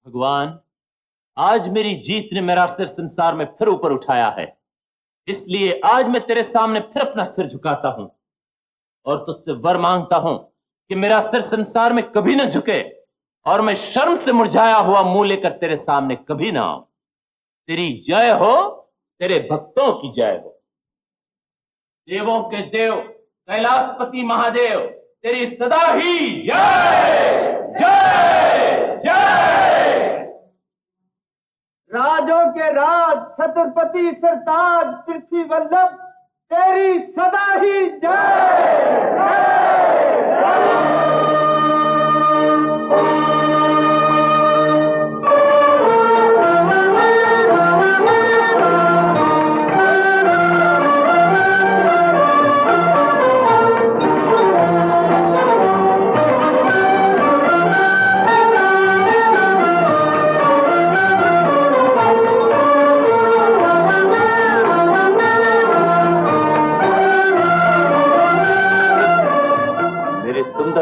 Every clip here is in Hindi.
भगवान, आज मेरी जीत ने मेरा सिर संसार में फिर ऊपर उठाया है, इसलिए आज मैं तेरे सामने फिर अपना सिर झुकाता हूं और तुझसे वर मांगता हूं कि मेरा सिर संसार में कभी न झुके और मैं शर्म से मुरझाया हुआ मुंह लेकर तेरे सामने कभी ना आऊं। तेरी जय हो, तेरे भक्तों की जय हो। देवों के देव कैलाशपति महादेव, तेरी सदा ही जय जय जय। राजों के राज छत्रपति सरताज पृथ्वी वल्लभ, तेरी सदा ही जय जय।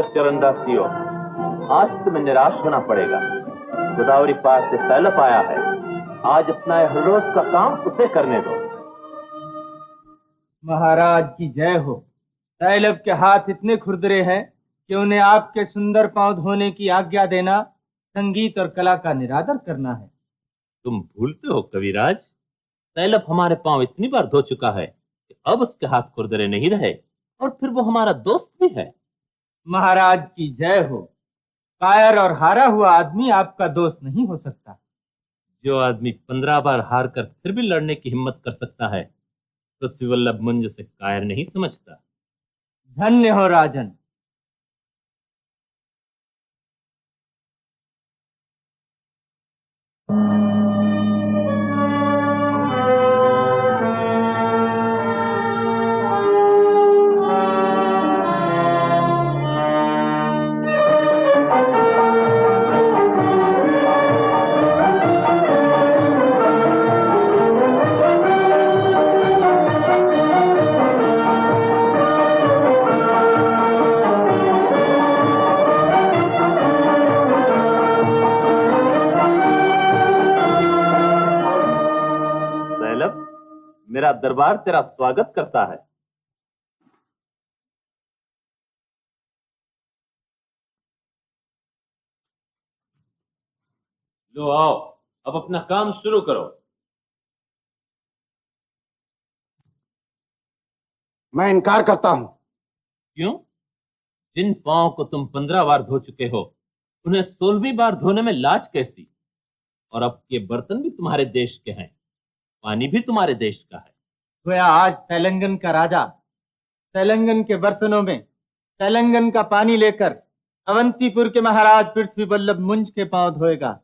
चरणदासियों, आज तुम्हें निराश होना पड़ेगा। गोदावरी पार से सैलभ आया है, आज अपना हर रोज का काम उसे करने दो। महाराज की जय हो। सैलभ के हाथ इतने खुरदरे हैं कि उन्हें आपके सुंदर पांव धोने की आज्ञा देना संगीत और कला का निरादर करना है। तुम भूलते हो कविराज, सैलभ हमारे पांव इतनी बार धो चुका है कि अब उसके हाथ खुरदरे नहीं रहे, और फिर वो हमारा दोस्त भी है। महाराज की जय हो। कायर और हारा हुआ आदमी आपका दोस्त नहीं हो सकता। जो आदमी 15 बार हार कर फिर भी लड़ने की हिम्मत कर सकता है, पृथ्वी वल्लभ मुंज से कायर नहीं समझता। धन्य हो राजन। मेरा दरबार तेरा स्वागत करता है। लो आओ, अब अपना काम शुरू करो। मैं इनकार करता हूं। क्यों? जिन पांव को तुम 15 बार धो चुके हो, उन्हें 16वीं बार धोने में लाज कैसी? और अब के बर्तन भी तुम्हारे देश के हैं, पानी भी तुम्हारे देश का है। गोया आज तेलंगन का राजा तेलंगन के बर्तनों में तेलंगन का पानी लेकर अवंतीपुर के महाराज पृथ्वी वल्लभ मुंज के पांव धोएगा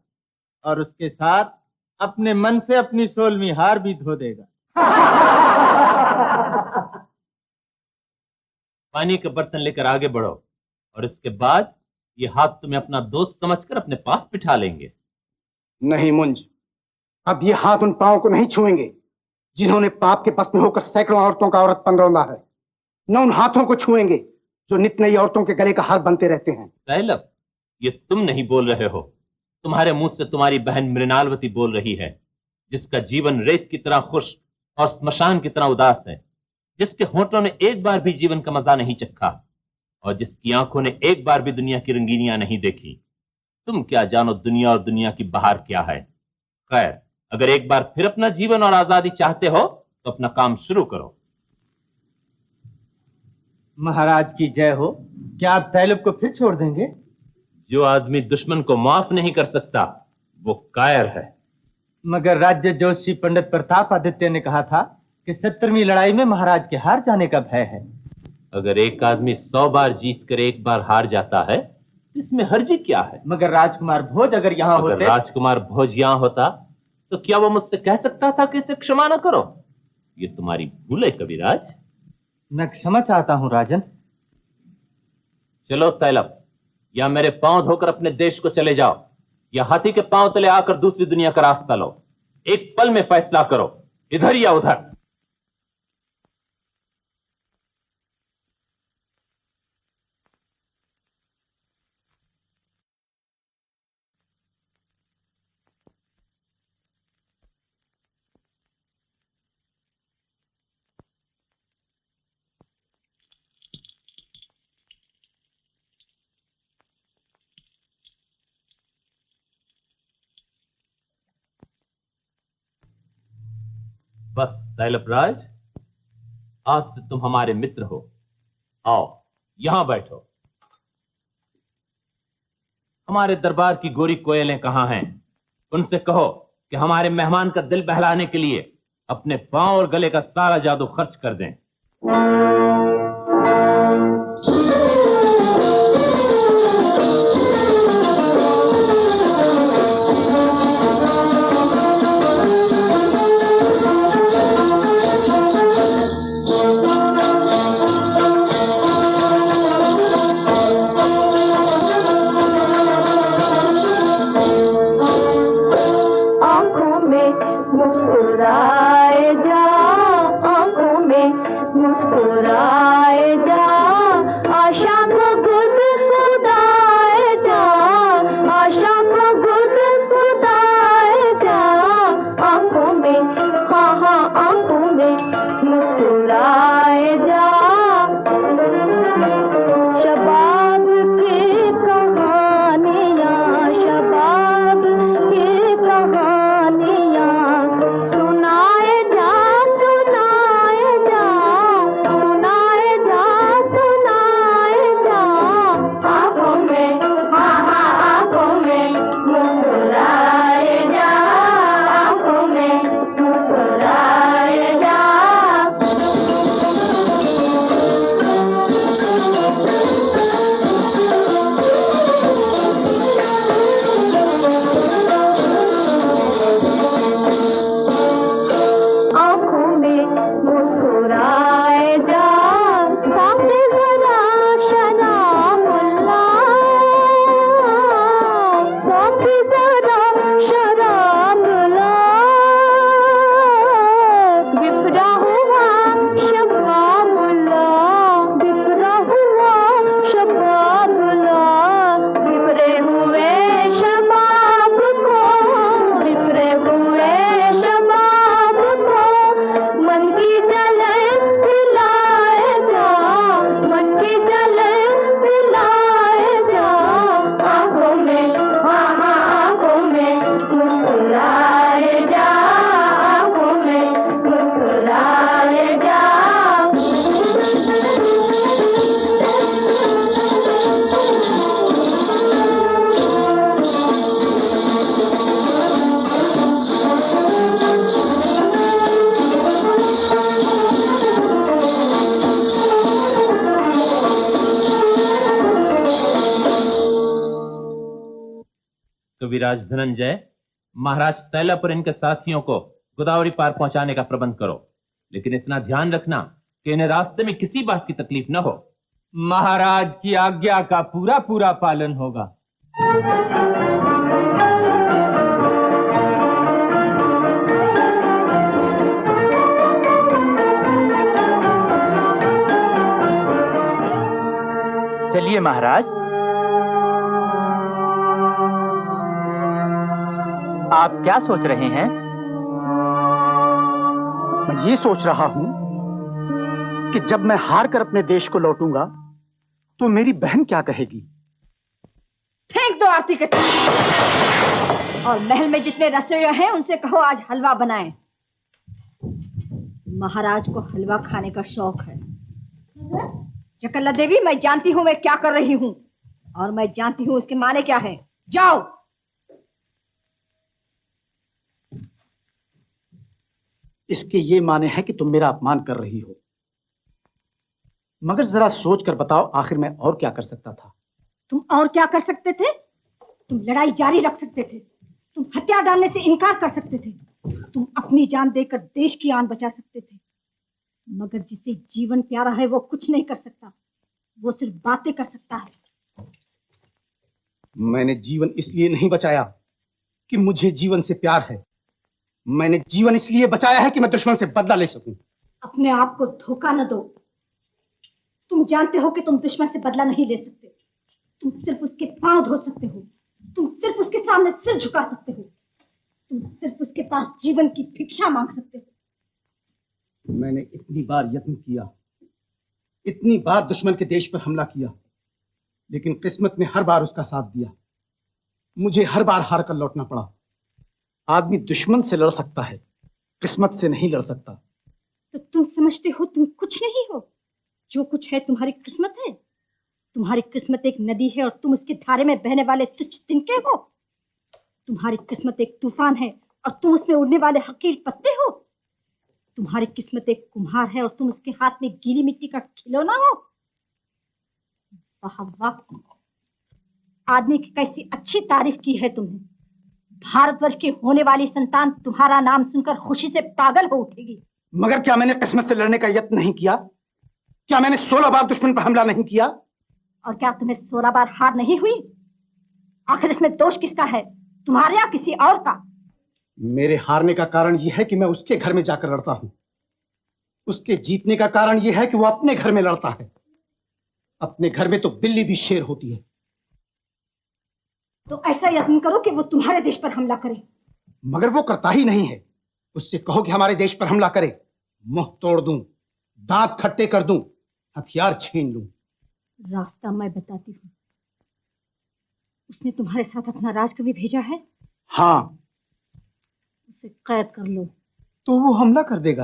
और उसके साथ अपने मन से अपनी 16वीं हार भी धो देगा। पानी के बर्तन लेकर आगे बढ़ो, और इसके बाद ये हाथ तुम्हें अपना दोस्त समझकर अपने पास बिठा लेंगे। नहीं मुंज, अब ये हाथ उन पांव को नहीं छुएंगे जिन्होंने पाप के बस में होकर सैकड़ों औरतों का औरतपन रौंदा है। न उन हाथों को छुएंगे जो नित नई औरतों के गले का हार बनते रहते हैं। सैलभ, ये तुम नहीं बोल रहे हो, तुम्हारे मुंह से तुम्हारी बहन मृणालवती बोल रही है, जिसका जीवन रेत की तरह खुश और स्मशान की तरह उदास है, जिसके होठों ने एक बार भी जीवन का मजा नहीं चखा और जिसकी आंखों ने एक बार भी दुनिया की रंगीनियां नहीं देखी। तुम क्या जानो दुनिया और दुनिया की बहार क्या है। खैर, अगर एक बार फिर अपना जीवन और आजादी चाहते हो तो अपना काम शुरू करो। महाराज की जय हो। क्या आप तैलुब को फिर छोड़ देंगे? जो आदमी दुश्मन को माफ नहीं कर सकता वो कायर है। मगर राज्य जोशी पंडित प्रताप आदित्य ने कहा था कि 70वीं लड़ाई में महाराज के हार जाने का भय है। अगर एक आदमी 100 बार जीत कर एक बार हार जाता है, इसमें हर्जी क्या है? मगर राजकुमार भोज अगर यहाँ होते, राजकुमार भोज यहाँ होता तो क्या वो मुझसे कह सकता था कि इसे क्षमा न करो? ये तुम्हारी भूल है कविराज। मैं क्षमा चाहता हूँ राजन। चलो तैलब, या मेरे पांव धोकर अपने देश को चले जाओ, या हाथी के पांव तले आकर दूसरी दुनिया का रास्ता लो। एक पल में फैसला करो, इधर या उधर। बस तैलबराज, आज से तुम हमारे मित्र हो। आओ यहां बैठो। हमारे दरबार की गोरी कोयलें कहां हैं? उनसे कहो कि हमारे मेहमान का दिल बहलाने के लिए अपने पांव और गले का सारा जादू खर्च कर दें। कविराज धनंजय, महाराज तैलप और इनके साथियों को गोदावरी पार पहुंचाने का प्रबंध करो, लेकिन इतना ध्यान रखना कि इन्हें रास्ते में किसी बात की तकलीफ न हो। महाराज की आज्ञा का पूरा पूरा पालन होगा। चलिए महाराज। आप क्या सोच रहे हैं? मैं ये सोच रहा हूं कि जब मैं हार कर अपने देश को लौटूंगा तो मेरी बहन क्या कहेगी। फेंक दो आरती के और महल में जितने रसोइया हैं उनसे कहो आज हलवा बनाएं। महाराज को हलवा खाने का शौक है। चकल्ला देवी, मैं जानती हूँ मैं क्या कर रही हूँ, और मैं जानती हूँ उसके माने क्या है। जाओ। इसके ये माने हैं कि तुम मेरा अपमान कर रही हो। मगर जरा सोच कर बताओ, आखिर मैं और क्या कर सकता था? तुम और क्या कर सकते थे? तुम लड़ाई जारी रख सकते थे, तुम हथियार डालने से इनकार कर सकते थे, तुम अपनी जान देकर देश की आन बचा सकते थे। मगर जिसे जीवन प्यारा है वो कुछ नहीं कर सकता, वो सिर्फ बातें कर सकता है। मैंने जीवन इसलिए नहीं बचाया कि मुझे जीवन से प्यार है। मैंने जीवन इसलिए बचाया है कि मैं दुश्मन से बदला ले सकूं। अपने आप को धोखा न दो। तुम जानते हो कि तुम दुश्मन से बदला नहीं ले सकते। तुम सिर्फ उसके पांव धो सकते हो, तुम सिर्फ उसके सामने सिर झुका सकते हो, तुम सिर्फ उसके पास जीवन की भिक्षा मांग सकते हो। मैंने इतनी बार यत्न किया, इतनी बार दुश्मन के देश पर हमला किया, लेकिन किस्मत ने हर बार उसका साथ दिया। मुझे हर बार हार कर लौटना पड़ा। आदमी दुश्मन से लड़ सकता है, किस्मत से नहीं लड़ सकता। तो तुम समझते हो तुम कुछ नहीं हो? जो कुछ है तुम्हारी किस्मत है। तुम्हारी किस्मत एक नदी है और तुम उसके धारे में बहने वाले तुच्छ तिनके हो। तुम्हारी किस्मत एक तूफान है और तुम उसमें उड़ने वाले हकीर पत्ते हो। तुम्हारी किस्मत एक कुम्हार है और तुम उसके हाथ में गीली मिट्टी का खिलौना हो। वाह वाह, आदमी की कैसी अच्छी तारीफ की है तुमने। भारतवर्ष की होने वाली संतान तुम्हारा नाम सुनकर खुशी से पागल हो उठेगी। मगर क्या मैंने किस्मत से लड़ने का यत्न नहीं किया? क्या मैंने 16 बार दुश्मन पर हमला नहीं किया? और क्या तुम्हें 16 बार हार नहीं हुई? आखिर इसमें दोष किसका है, तुम्हारे या किसी और का? मेरे हारने का कारण यह है कि मैं उसके घर में जाकर लड़ता हूं। उसके जीतने का कारण यह है कि वो अपने घर में लड़ता है। अपने घर में तो बिल्ली भी शेर होती है। तो ऐसा यत्न करो कि वो तुम्हारे देश पर हमला करे। मगर वो करता ही नहीं है। उससे कहो कि हमारे देश पर हमला करे, मुंह तोड़ दूं, दांत खट्टे कर दूं, हथियार छीन लूं। रास्ता मैं बताती हूँ। उसने तुम्हारे साथ अपना राजकवि भेजा है। हाँ। उसे कैद कर लो। तो वो हमला कर देगा।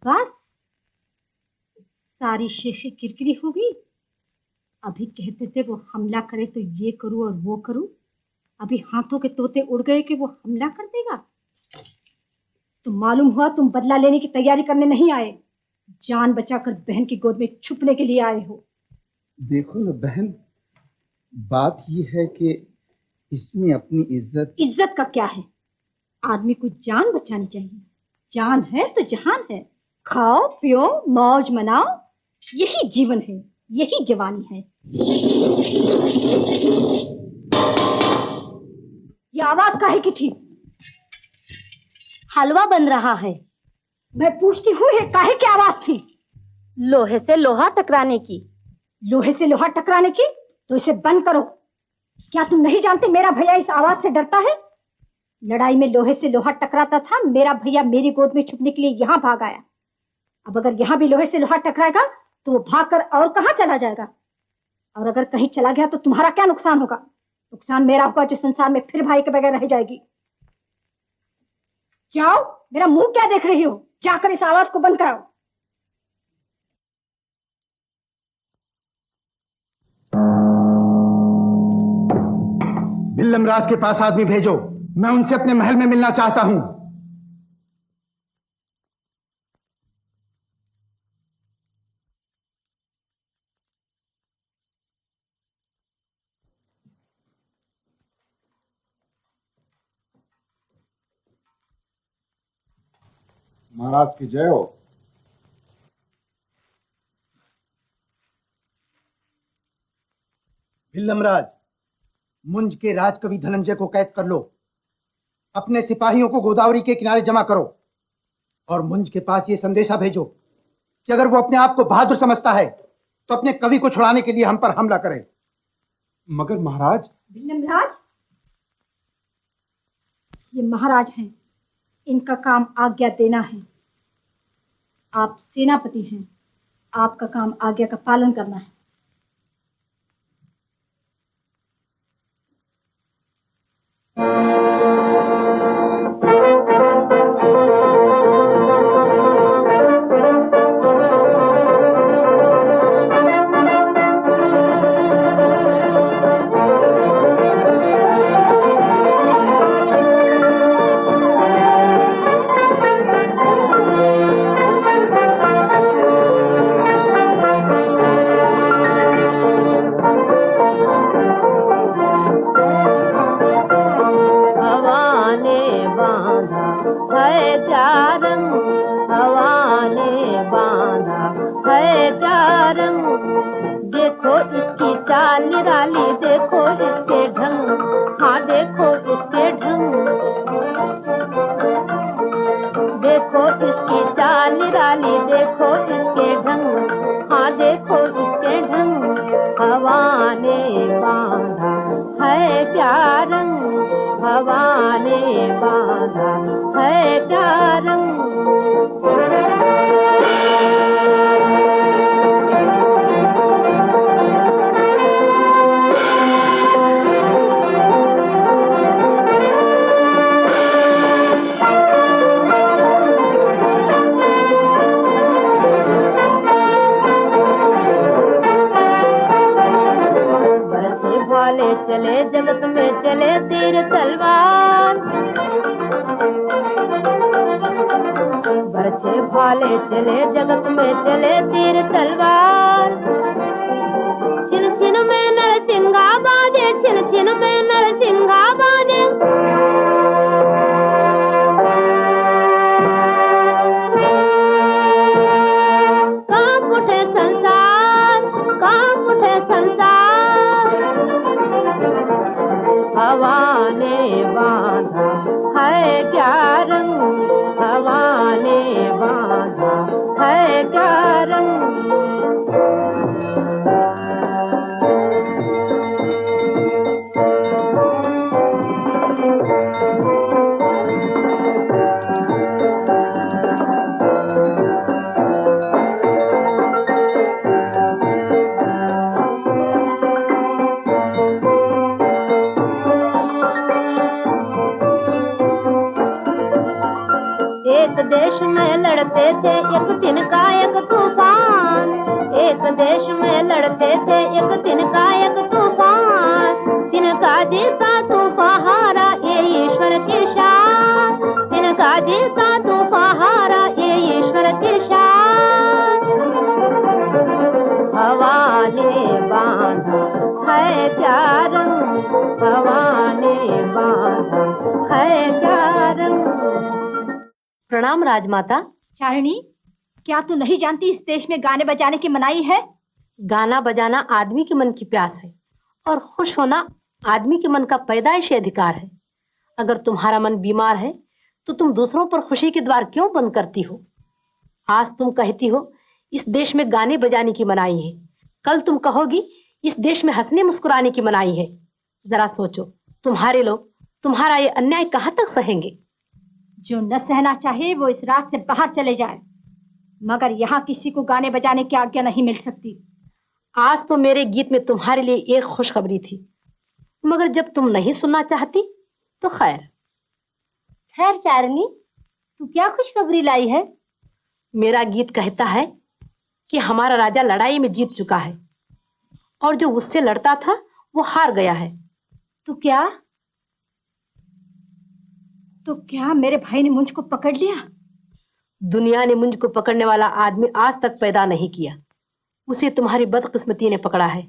बस सारी शेखी किरकिरी होगी। अभी कहते थे वो हमला करे तो ये करूं और वो करूं, अभी हाथों के तोते उड़ गए कि वो हमला कर देगा। तो मालूम हुआ तुम बदला लेने की तैयारी करने नहीं आए, जान बचाकर बहन की गोद में छुपने के लिए आए हो। देखो ना बहन, बात ये है कि इसमें अपनी इज्जत का क्या है? आदमी को जान बचानी चाहिए। जान है तो जहान है। खाओ पियो मौज मनाओ, यही जीवन है, यही जवानी है। ये आवाज काहे की थी? हलवा बन रहा है। मैं पूछती हूँ ये काहे की आवाज थी? लोहे से लोहा टकराने की। लोहे से लोहा टकराने की? तो इसे बंद करो। क्या तुम नहीं जानते मेरा भैया इस आवाज से डरता है? लड़ाई में लोहे से लोहा टकराता था, मेरा भैया मेरी गोद में छुपने के लिए यहाँ भाग आया। अब अगर यहाँ भी लोहे से लोहा टकराएगा तो वो भागकर और कहाँ चला जाएगा? और अगर कहीं चला गया तो तुम्हारा क्या नुकसान होगा? नुकसान मेरा होगा जो संसार में फिर भाई के बगैर रह जाएगी। जाओ, मेरा मुंह क्या देख रही हो? जाकर इस आवाज को बंद कराओ। भिल्लमराज के पास आदमी भेजो, मैं उनसे अपने महल में मिलना चाहता हूं। महाराज की जय हो। भिल्लमराज, मुंज के राजकवि धनंजय को कैद कर लो। अपने सिपाहियों को गोदावरी के किनारे जमा करो और मुंज के पास ये संदेशा भेजो कि अगर वो अपने आप को बहादुर समझता है तो अपने कवि को छुड़ाने के लिए हम पर हमला करे। मगर महाराज। भिल्लमराज, ये महाराज हैं, इनका काम आज्ञा देना है। आप सेनापति हैं, आपका काम आज्ञा का पालन करना है। भाले चले जगत में चले तीर तलवार, बरछे भाले चले जगत में चले तीर तलवार। छिन छिन में नरसिंगा बाजे, छिन छिन में नरसिंगा बाजे। कांप उठे संसार, कांप उठे संसार। हवा ने बांधा है क्या रंग, हवा ने बांधा है क्या रंग। एक देश में लड़ते थे एक तिनका एक तूफान, एक देश में लड़ते थे एक तिनका एक तूफान। तिनका जीता तूफान हारा ये ईश्वर की शान, तिनका जीता तूफान हारा ये ईश्वर की शान। हवा ने बांधा है क्या रंग, हवा ने बांधा है क्या रंग। प्रणाम राजमाता। चारिणी, क्या तू नहीं जानती इस देश में गाने बजाने की मनाही है? गाना बजाना आदमी के मन की प्यास है और खुश होना आदमी के मन का पैदाइशी अधिकार है। अगर तुम्हारा मन बीमार है तो तुम दूसरों पर खुशी के द्वार क्यों बंद करती हो? आज तुम कहती हो इस देश में गाने बजाने की मनाही है, कल तुम कहोगी इस देश में हंसने मुस्कुराने की मनाही है। जरा सोचो, तुम्हारे लोग तुम्हारा ये अन्याय कहाँ तक सहेंगे? जो न सहना चाहे वो इस रात से बाहर चले जाए, मगर यहाँ किसी को गाने बजाने की आज्ञा नहीं मिल सकती। आज तो मेरे गीत में तुम्हारे लिए एक खुशखबरी थी, मगर जब तुम नहीं सुनना चाहती तो खैर। खैर चारिणी, तू क्या खुशखबरी लाई है? मेरा गीत कहता है कि हमारा राजा लड़ाई में जीत चुका है और जो उससे लड़ता था वो हार गया है। तो क्या मेरे भाई ने मुझ को पकड़ लिया? दुनिया ने मुझ को पकड़ने वाला आदमी आज तक पैदा नहीं किया, उसे तुम्हारी बदकिस्मती ने पकड़ा है।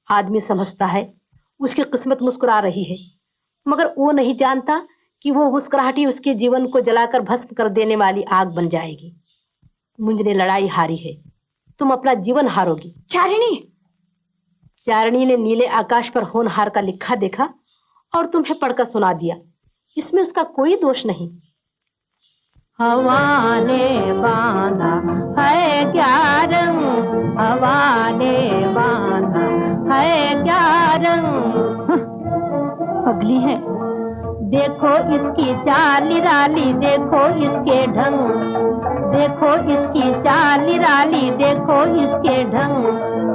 आदमी समझता है उसकी किस्मत मुस्कुरा रही है, मगर वो नहीं जानता कि वो मुस्कुराहटी उसके जीवन को जलाकर भस्म कर देने वाली आग बन जाएगी। मुझ ने लड़ाई हारी है, तुम अपना जीवन हारोगी। चारिणी ने नीले आकाश पर होनहार का लिखा देखा और तुम्हें पढ़कर सुना दिया। इसमें उसका कोई दोष नहीं। हवा ने बांधा है क्या रंग, हवा ने बांधा है क्या रंग। पगली है, देखो इसकी चाल निराली, देखो इसके ढंग, देखो इसकी चाल निराली, देखो इसके ढंग।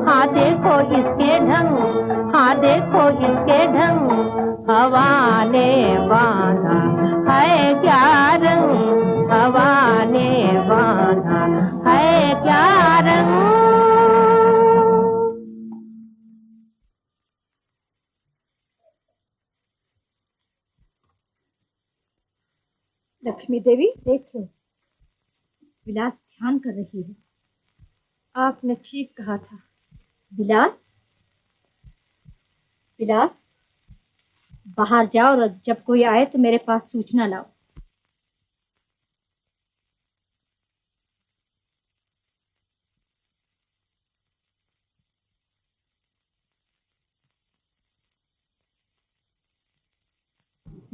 हाँ देखो इसके ढंग, हाँ देखो इसके ढंग। हवा ने बांधा है क्या रंग, हवा ने बांधा है क्या रंग। लक्ष्मी देवी, देख लो, विलास ध्यान कर रही है। आपने ठीक कहा था। विलास, विलास, बाहर जाओ और जब कोई आए तो मेरे पास सूचना लाओ।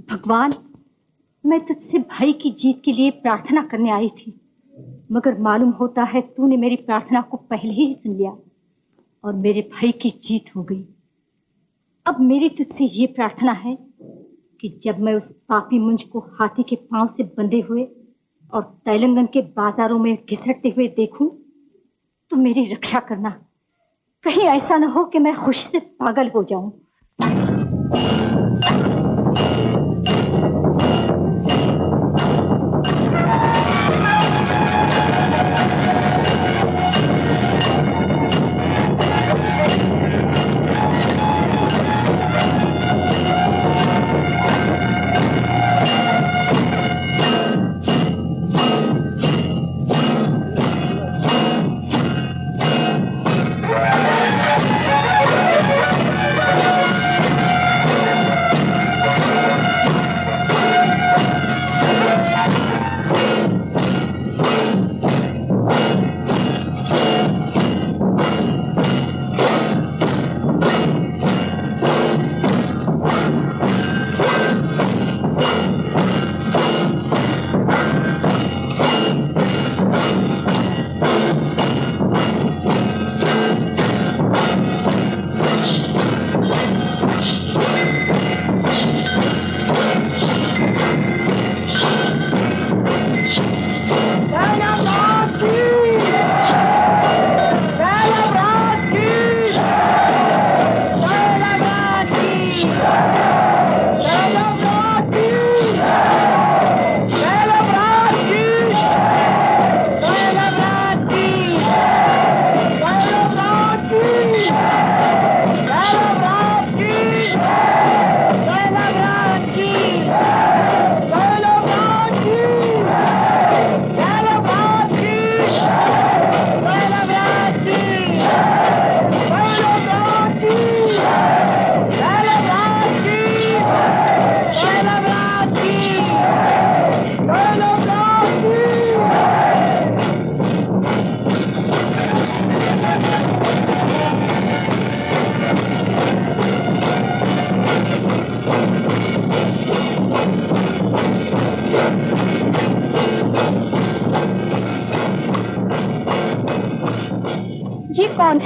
भगवान, मैं तुझसे भाई की जीत के लिए प्रार्थना करने आई थी, मगर मालूम होता है तूने मेरी प्रार्थना को पहले ही सुन लिया और मेरे भाई की जीत हो गई। अब मेरी तुझसे ये प्रार्थना है कि जब मैं उस पापी मुंज को हाथी के पांव से बंधे हुए और तेलंगन के बाजारों में घिसटते हुए देखूं तो मेरी रक्षा करना। कहीं ऐसा न हो कि मैं खुशी से पागल हो जाऊं।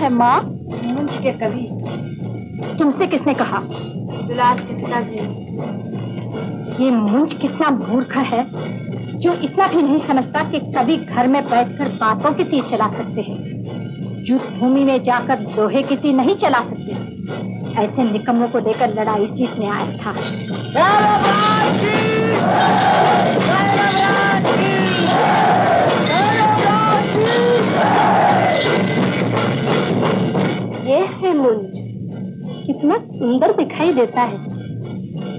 है माँ? मुंज के कवि। तुमसे किसने कहा? विलास के पिताजी। ये मुंज कितना मूर्ख है जो इतना भी नहीं समझता कि कभी घर में बैठकर बातों की तीर चला सकते हैं, युद्ध भूमि में जाकर लोहे की तीर नहीं चला सकते। ऐसे निकम्मों को लेकर लड़ाई जीतने आया था। ये है मुंज, कितना सुंदर दिखाई देता है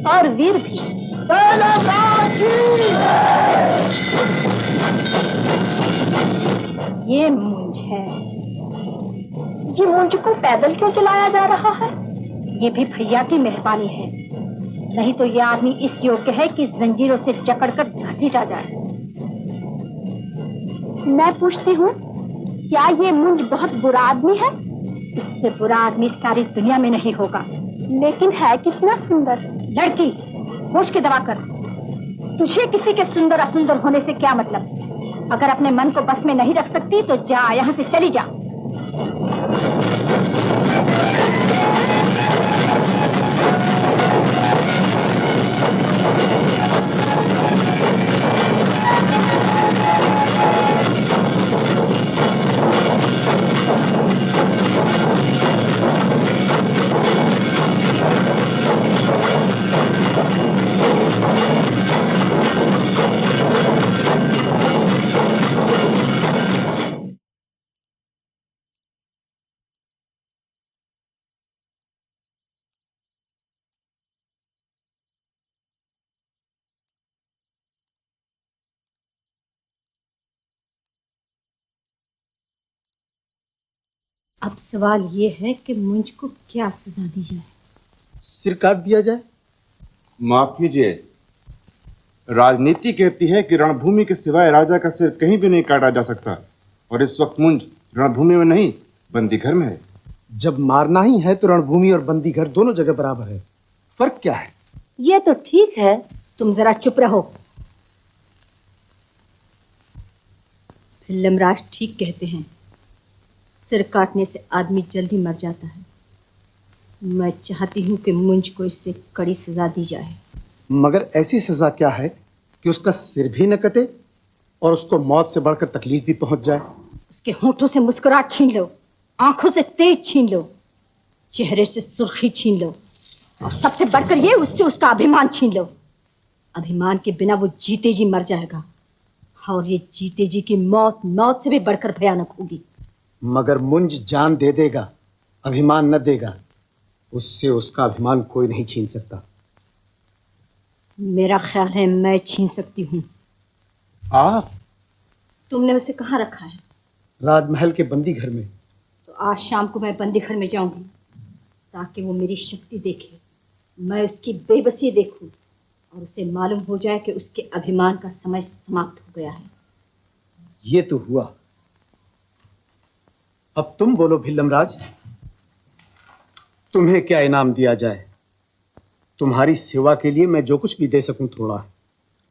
और वीर भी। ये मुंज है। ये मुंज को पैदल क्यों चलाया जा रहा है? ये भी भैया की मेहरबानी है, नहीं तो ये आदमी इस योग्य है कि जंजीरों से जकड़कर घसीटा जाए। मैं पूछती हूँ, क्या ये मुंज बहुत बुरा आदमी है? इससे बुरा आदमी सारी दुनिया में नहीं होगा। लेकिन है कितना सुंदर। लड़की, होश के दवा कर। तुझे किसी के सुंदर असुंदर होने से क्या मतलब? अगर अपने मन को बस में नहीं रख सकती तो जा, यहाँ से चली जा। अब सवाल ये है कि मुंज को क्या सजा दी जाए? सिर काट दिया जाए। माफ कीजिए, राजनीति कहती है कि रणभूमि के सिवाय राजा का सिर कहीं भी नहीं काटा जा सकता, और इस वक्त मुंज रणभूमि में नहीं, बंदी घर में है। जब मारना ही है तो रणभूमि और बंदी घर दोनों जगह बराबर है। फर्क क्या है? ये तो ठीक है, तुम जरा चुप रहो। फिल्मराज ठीक कहते हैं, सिर काटने से आदमी जल्दी मर जाता है। मैं चाहती हूँ कि मुंज को इससे कड़ी सजा दी जाए। मगर ऐसी सजा क्या है कि उसका सिर भी न कटे और उसको मौत से बढ़कर तकलीफ भी पहुंच जाए? उसके होठों से मुस्कुराहट छीन लो, आंखों से तेज छीन लो, चेहरे से सुर्खी छीन लो, और सबसे बढ़कर ये उससे उसका अभिमान छीन लो। अभिमान के बिना वो जीते जी मर जाएगा, और ये जीते जी की मौत मौत से भी बढ़कर भयानक होगी। मगर मुंज जान दे देगा, अभिमान न देगा। उससे उसका अभिमान कोई नहीं छीन सकता। मेरा ख्याल है मैं छीन सकती हूँ। आप? तुमने उसे कहाँ रखा है? राजमहल के बंदी घर में। तो आज शाम को मैं बंदी घर में जाऊंगी, ताकि वो मेरी शक्ति देखे, मैं उसकी बेबसी देखूं, और उसे मालूम हो जाए कि उसके अभिमान का समय समाप्त हो गया है। ये तो हुआ। अब तुम बोलो भिल्लमराज, तुम्हें क्या इनाम दिया जाए? तुम्हारी सेवा के लिए मैं जो कुछ भी दे सकूं थोड़ा है।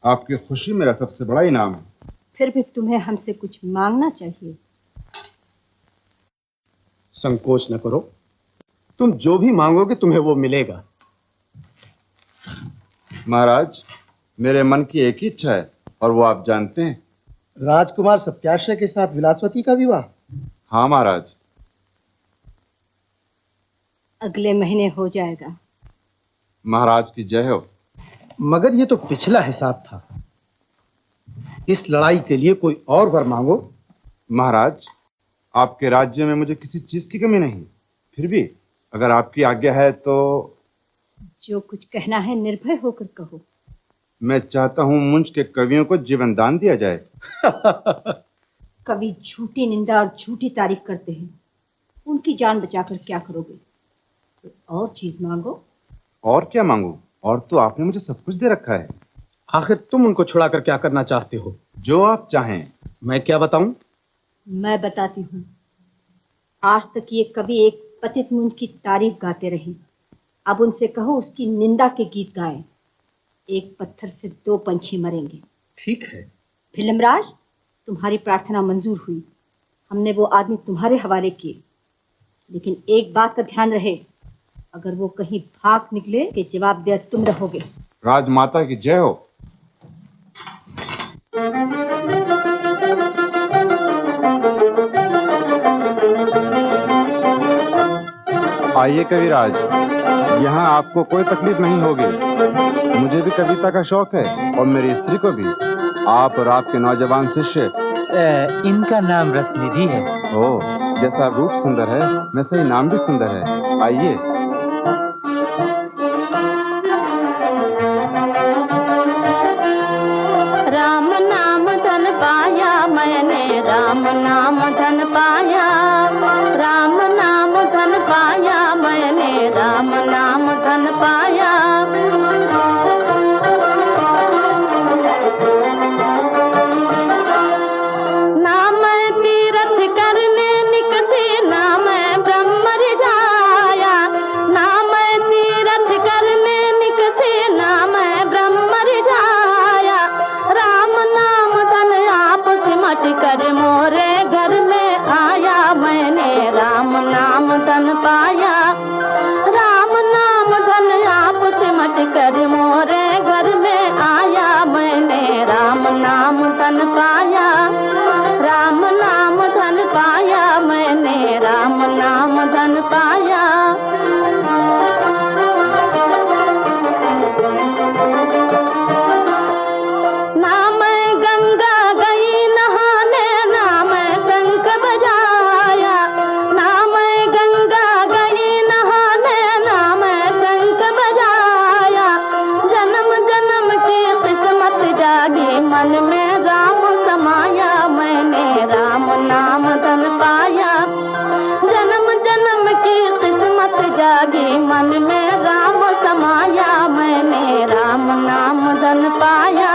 आपकी खुशी मेरा सबसे बड़ा इनाम है। फिर भी तुम्हें हमसे कुछ मांगना चाहिए। संकोच न करो, तुम जो भी मांगोगे तुम्हें वो मिलेगा। महाराज, मेरे मन की एक ही इच्छा है, और वो आप जानते हैं। राजकुमार सत्याश्रय के साथ विलासवती का विवाह? हाँ महाराज। अगले महीने हो जाएगा। महाराज की जय हो। मगर ये तो पिछला हिसाब था। इस लड़ाई के लिए कोई और वर मांगो। महाराज, आपके राज्य में मुझे किसी चीज की कमी नहीं, फिर भी अगर आपकी आज्ञा है तो। जो कुछ कहना है निर्भय होकर कहो। मैं चाहता हूं मुंज के कवियों को जीवन दान दिया जाए। कवि झूठी निंदा और झूठी तारीफ करते हैं, उनकी जान बचाकर क्या करोगे? तो और चीज मांगो। और क्या मांगू? और तो आपने मुझे सब कुछ दे रखा है। आखिर तुम उनको छुड़ाकर क्या करना चाहते हो? जो आप चाहें। मैं क्या बताऊं? मैं बताती हूँ। आज तक ये कवि एक पतित मुंज की तारीफ गाते रहे, अब उनसे कहो उसकी निंदा के गीत गाएं। एक पत्थर से दो पंछी मरेंगे। ठीक है। फिल्मराज, तुम्हारी प्रार्थना मंजूर हुई। हमने वो आदमी तुम्हारे हवाले किए। लेकिन एक बात का ध्यान रहे, अगर वो कहीं भाग निकले कि जवाब दे तुम रहोगे। राजमाता की जय हो। आइए कविराज, यहाँ आपको कोई तकलीफ नहीं होगी। मुझे भी कविता का शौक है और मेरी स्त्री को भी। आप और आपके नौजवान शिष्य। इनका नाम रसनिधि है। ओह, जैसा रूप सुंदर है वैसे ही नाम भी सुंदर है। आइए। राम नाम धन पाया मैंने, राम नाम धन पाया, राम नाम धन पाया मैंने, राम नाम धन पाया। ना मैं तीरथ करने निकसी, ना मैं ब्रह्मरि जाया, ना मैं तीरथ करने निकसी, ना मैं ब्रह्मरि जाया। राम नाम धन आप सिमट कर मोरे घर में आया मैंने, राम नाम धन पाया, राम नाम धन आप सिमट कर मोरे घर में आया मैंने, राम नाम धन पाया, राम नाम धन पाया मैंने, राम नाम धन पाया। ना मैं गंगा गई नहाने, ना मैं शंख बजाया, ना मैं गंगा गई नहाने, ना मैं शंख बजाया। जन्म जन्म की किस्मत जागी मन में राम समाया मैंने, राम नाम धन पाया। जन्म जन्म की किस्मत जागी मन में राम समाया मैंने, राम नाम धन पाया,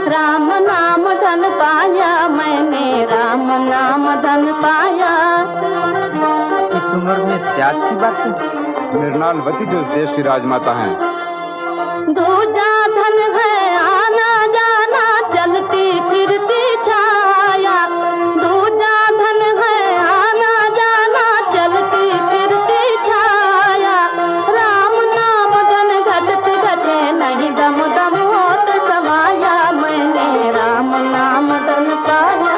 राम नाम धन पाया मैंने, राम नाम धन पाया। इस उम्र में त्याग की बात है। मृणालवती जो इस देश की राजमाता हैं। दूजा धन है आना जाना, चलती फिरती छाया। दूजा धन है आना जाना, चलती फिरती छाया। राम नाम धन घटते घटे नहीं, दम दम होत समाया मैंने, राम नाम धन पाया।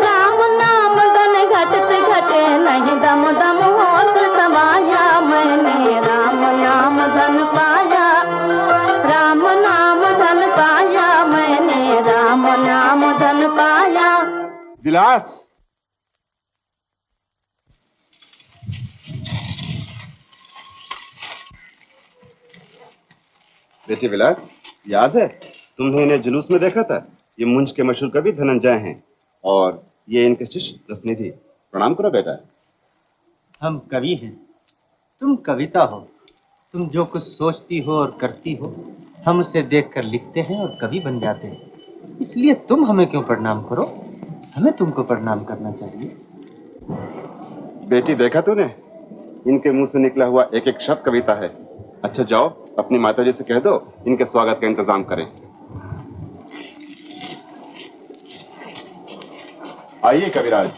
राम नाम धन घटते घटे नहीं, दम दम होत समाया मैंने, राम नाम धन पाया, राम नाम धन पाया मैंने, राम नाम धन पाया। विलास, बेटे विलास, याद है तुमने इन्हें जुलूस में देखा था? ये मुंज के मशहूर कवि धनंजय हैं और ये इनके शिष्य रसनिधि। प्रणाम करो बेटा। हम कवि हैं, तुम कविता हो। तुम जो कुछ सोचती हो और करती हो, हम उसे देखकर लिखते हैं और कवि बन जाते हैं। इसलिए तुम हमें क्यों प्रणाम करो, हमें तुमको प्रणाम करना चाहिए। बेटी, देखा तूने, इनके मुंह से निकला हुआ एक एक शब्द कविता है। अच्छा जाओ, अपनी माताजी से कह दो इनके स्वागत का इंतजाम करें। आइए कविराज।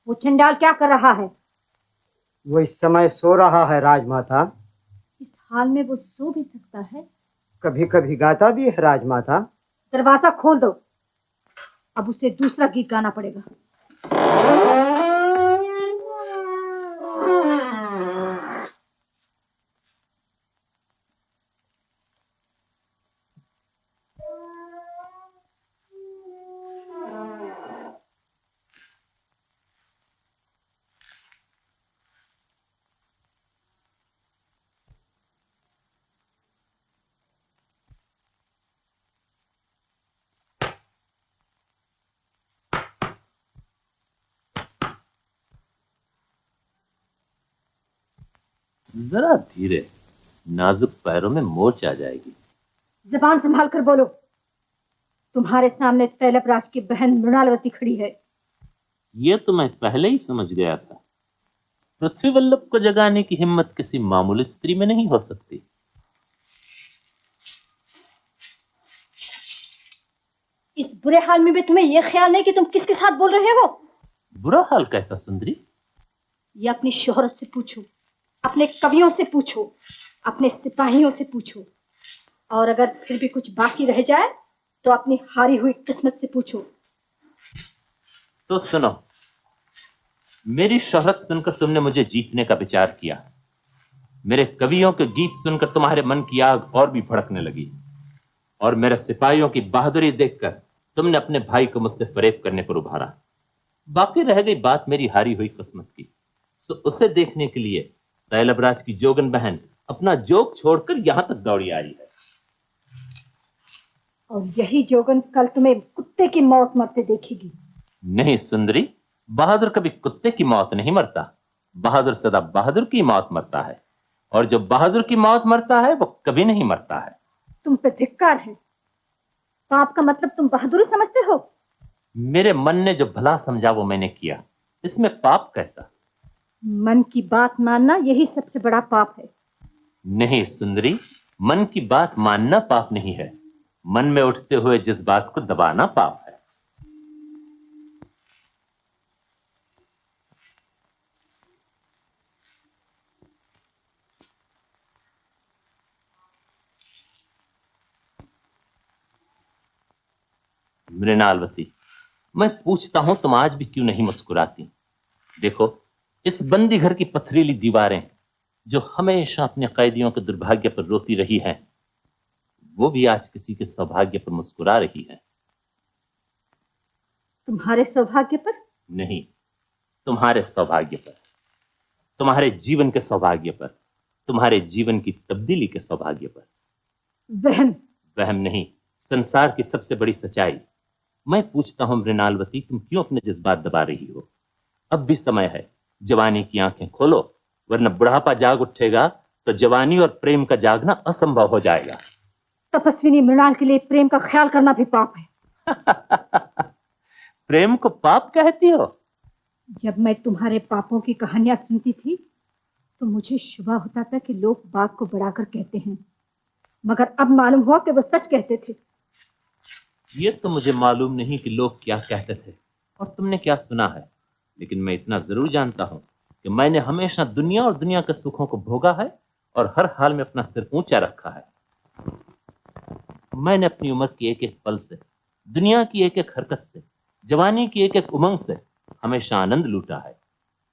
वो चंडाल क्या कर रहा है? वो इस समय सो रहा है राजमाता। इस हाल में वो सो भी सकता है? कभी कभी गाता भी है राजमाता। दरवाजा खोल दो, अब उसे दूसरा गीत गाना पड़ेगा। जरा धीरे, नाजुक पैरों में मोच आ जाएगी। जबान संभाल कर बोलो। तुम्हारे सामने तैलपराज की बहन मृणालवती खड़ी है। ये तो मैं पहले ही समझ गया था। पृथ्वी वल्लभ को जगाने की हिम्मत किसी मामूली स्त्री में नहीं हो सकती। इस बुरे हाल में भी तुम्हें यह ख्याल नहीं कि तुम किसके साथ बोल रहे हो? बुरा हाल कैसा सुंदरी? ये अपनी शोहरत से पूछो, अपने कवियों से पूछो, अपने सिपाहियों से पूछो, और अगर फिर भी कुछ बाकी रह जाए तो अपनी हारी हुई किस्मत से पूछो। तो सुनो, मेरी शोहरत सुनकर तुमने मुझे जीतने का विचार किया। मेरे कवियों के गीत सुनकर तुम्हारे मन की आग और भी भड़कने लगी, और मेरे सिपाहियों की बहादुरी देखकर तुमने अपने भाई को मुझसे फरेब करने पर उभारा। बाकी रह गई बात मेरी हारी हुई किस्मत की, सो उसे देखने के लिए तैलबराज की जोगन बहन अपना जोग छोड़कर यहां तक दौड़ी आई है। और यही जोगन कल तुम्हें कुत्ते की मौत मरते देखेगी। नहीं सुंदरी, बहादुर कभी कुत्ते की मौत नहीं मरता। बहादुर सदा बहादुर की मौत मरता है, और जो बहादुर की मौत मरता है वो कभी नहीं मरता है। तुम पे धिक्कार है। पाप का मतलब तुम बहादुरी समझते हो? मेरे मन ने जो भला समझा वो मैंने किया, इसमें पाप कैसा? मन की बात मानना यही सबसे बड़ा पाप है। नहीं सुंदरी, मन की बात मानना पाप नहीं है, मन में उठते हुए जिस बात को दबाना पाप है। मृणालवती, मैं पूछता हूं तुम आज भी क्यों नहीं मुस्कुराती? देखो, इस बंदी घर की पथरीली दीवारें जो हमेशा अपने कैदियों के दुर्भाग्य पर रोती रही हैं, वो भी आज किसी के सौभाग्य पर मुस्कुरा रही है। तुम्हारे सौभाग्य पर? नहीं, तुम्हारे सौभाग्य पर, तुम्हारे जीवन के सौभाग्य पर, तुम्हारे जीवन की तब्दीली के सौभाग्य पर। वहम। वहम नहीं, संसार की सबसे बड़ी सच्चाई। मैं पूछता हूं मृणालवती, तुम क्यों अपने जज्बात दबा रही हो? अब भी समय है, जवानी की आंखें खोलो, वरना बुढ़ापा जाग उठेगा तो जवानी और प्रेम का जागना असंभव हो जाएगा। तपस्विनी मृणाल के लिए प्रेम का ख्याल करना भी पाप है। प्रेम को पाप कहती हो? जब मैं तुम्हारे पापों की कहानियां सुनती थी तो मुझे शुबा होता था कि लोग बात को बढ़ाकर कहते हैं, मगर अब मालूम हुआ कि वो सच कहते थे। ये तो मुझे मालूम नहीं कि लोग क्या कहते थे और तुमने क्या सुना है, लेकिन मैं इतना जरूर जानता हूं कि मैंने हमेशा दुनिया और दुनिया के सुखों को भोगा है और हर हाल में अपना सिर ऊंचा रखा है। मैंने अपनी उम्र की एक एक पल से, दुनिया की एक एक हरकत से, जवानी की एक एक उमंग से हमेशा आनंद लूटा है।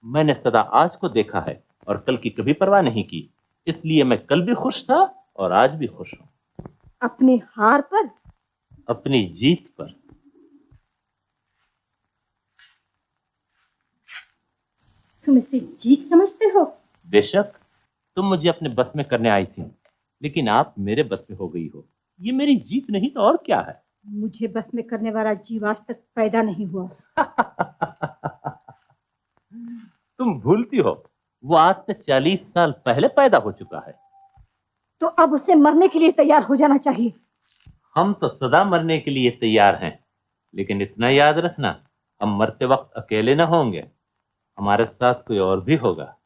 मैंने सदा आज को देखा है और कल की कभी परवाह नहीं की, इसलिए मैं कल भी खुश था और आज भी खुश हूं। अपनी हार पर? अपनी जीत पर। तुम इसे जीत समझते हो? बेशक, तुम मुझे अपने बस में करने आई थी, लेकिन आप मेरे बस में हो गई हो। ये मेरी जीत नहीं तो और क्या है? मुझे बस में करने वाला जीव आज तक पैदा नहीं हुआ। तुम भूलती हो, वो आज से 40 साल पहले पैदा हो चुका है। तो अब उसे मरने के लिए तैयार हो जाना चाहिए। हम तो सदा मरने के लिए तैयार हैं, लेकिन इतना याद रखना, हम मरते वक्त अकेले न होंगे, हमारे साथ कोई और भी होगा।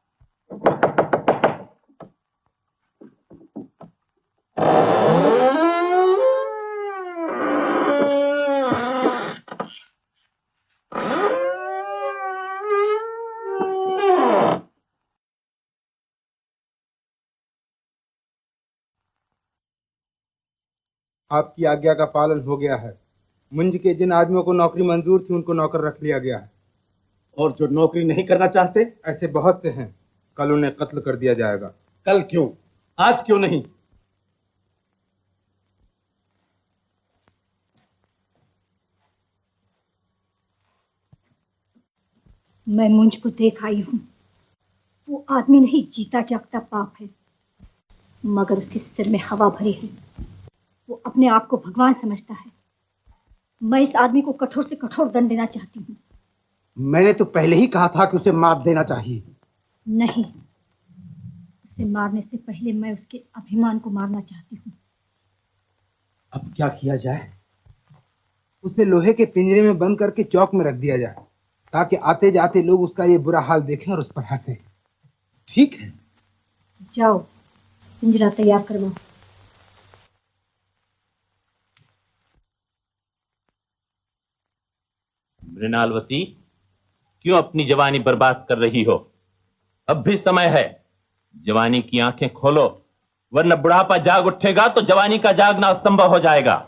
आपकी आज्ञा का पालन हो गया है। मुंज के जिन आदमियों को नौकरी मंजूर थी उनको नौकर रख लिया गया है, और जो नौकरी नहीं करना चाहते ऐसे बहुत से हैं। कल उन्हें कत्ल कर दिया जाएगा। कल क्यों, आज क्यों नहीं? मैं मुंज को देख आई हूं। वो आदमी नहीं, जीता जागता पाप है, मगर उसके सिर में हवा भरी है। वो अपने आप को भगवान समझता है। मैं इस आदमी को कठोर से कठोर दंड देना चाहती हूँ। मैंने तो पहले ही कहा था कि उसे मार देना चाहिए। नहीं, उसे मारने से पहले मैं उसके अभिमान को मारना चाहती हूँ। अब क्या किया जाए? उसे लोहे के पिंजरे में बंद करके चौक में रख दिया जाए, ताकि आते जाते लोग उसका ये बुरा हाल देखें और उस पर हंसें। ठीक है? जाओ पिंजरा तैयार करवाओ। मृणालवती, क्यों अपनी जवानी बर्बाद कर रही हो? अब भी समय है, जवानी की आंखें खोलो, वरना बुढ़ापा जाग उठेगा तो जवानी का जागना असंभव हो जाएगा।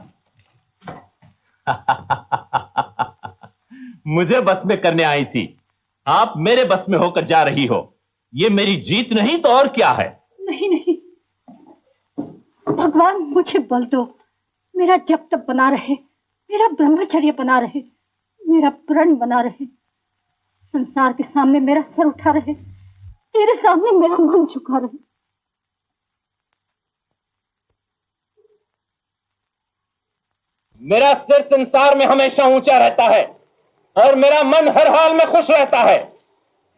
मुझे बस में करने आई थी, आप मेरे बस में होकर जा रही हो। ये मेरी जीत नहीं तो और क्या है? नहीं नहीं, भगवान मुझे बल दो, मेरा जप तप बना रहे, मेरा ब्रह्मचर्य बना रहे, मेरा प्रण बना रहे, संसार के सामने मेरा सर उठा रहे, तेरे सामने मेरा मन झुका रहे। मेरा सिर संसार में हमेशा ऊंचा रहता है और मेरा मन हर हाल में खुश रहता है,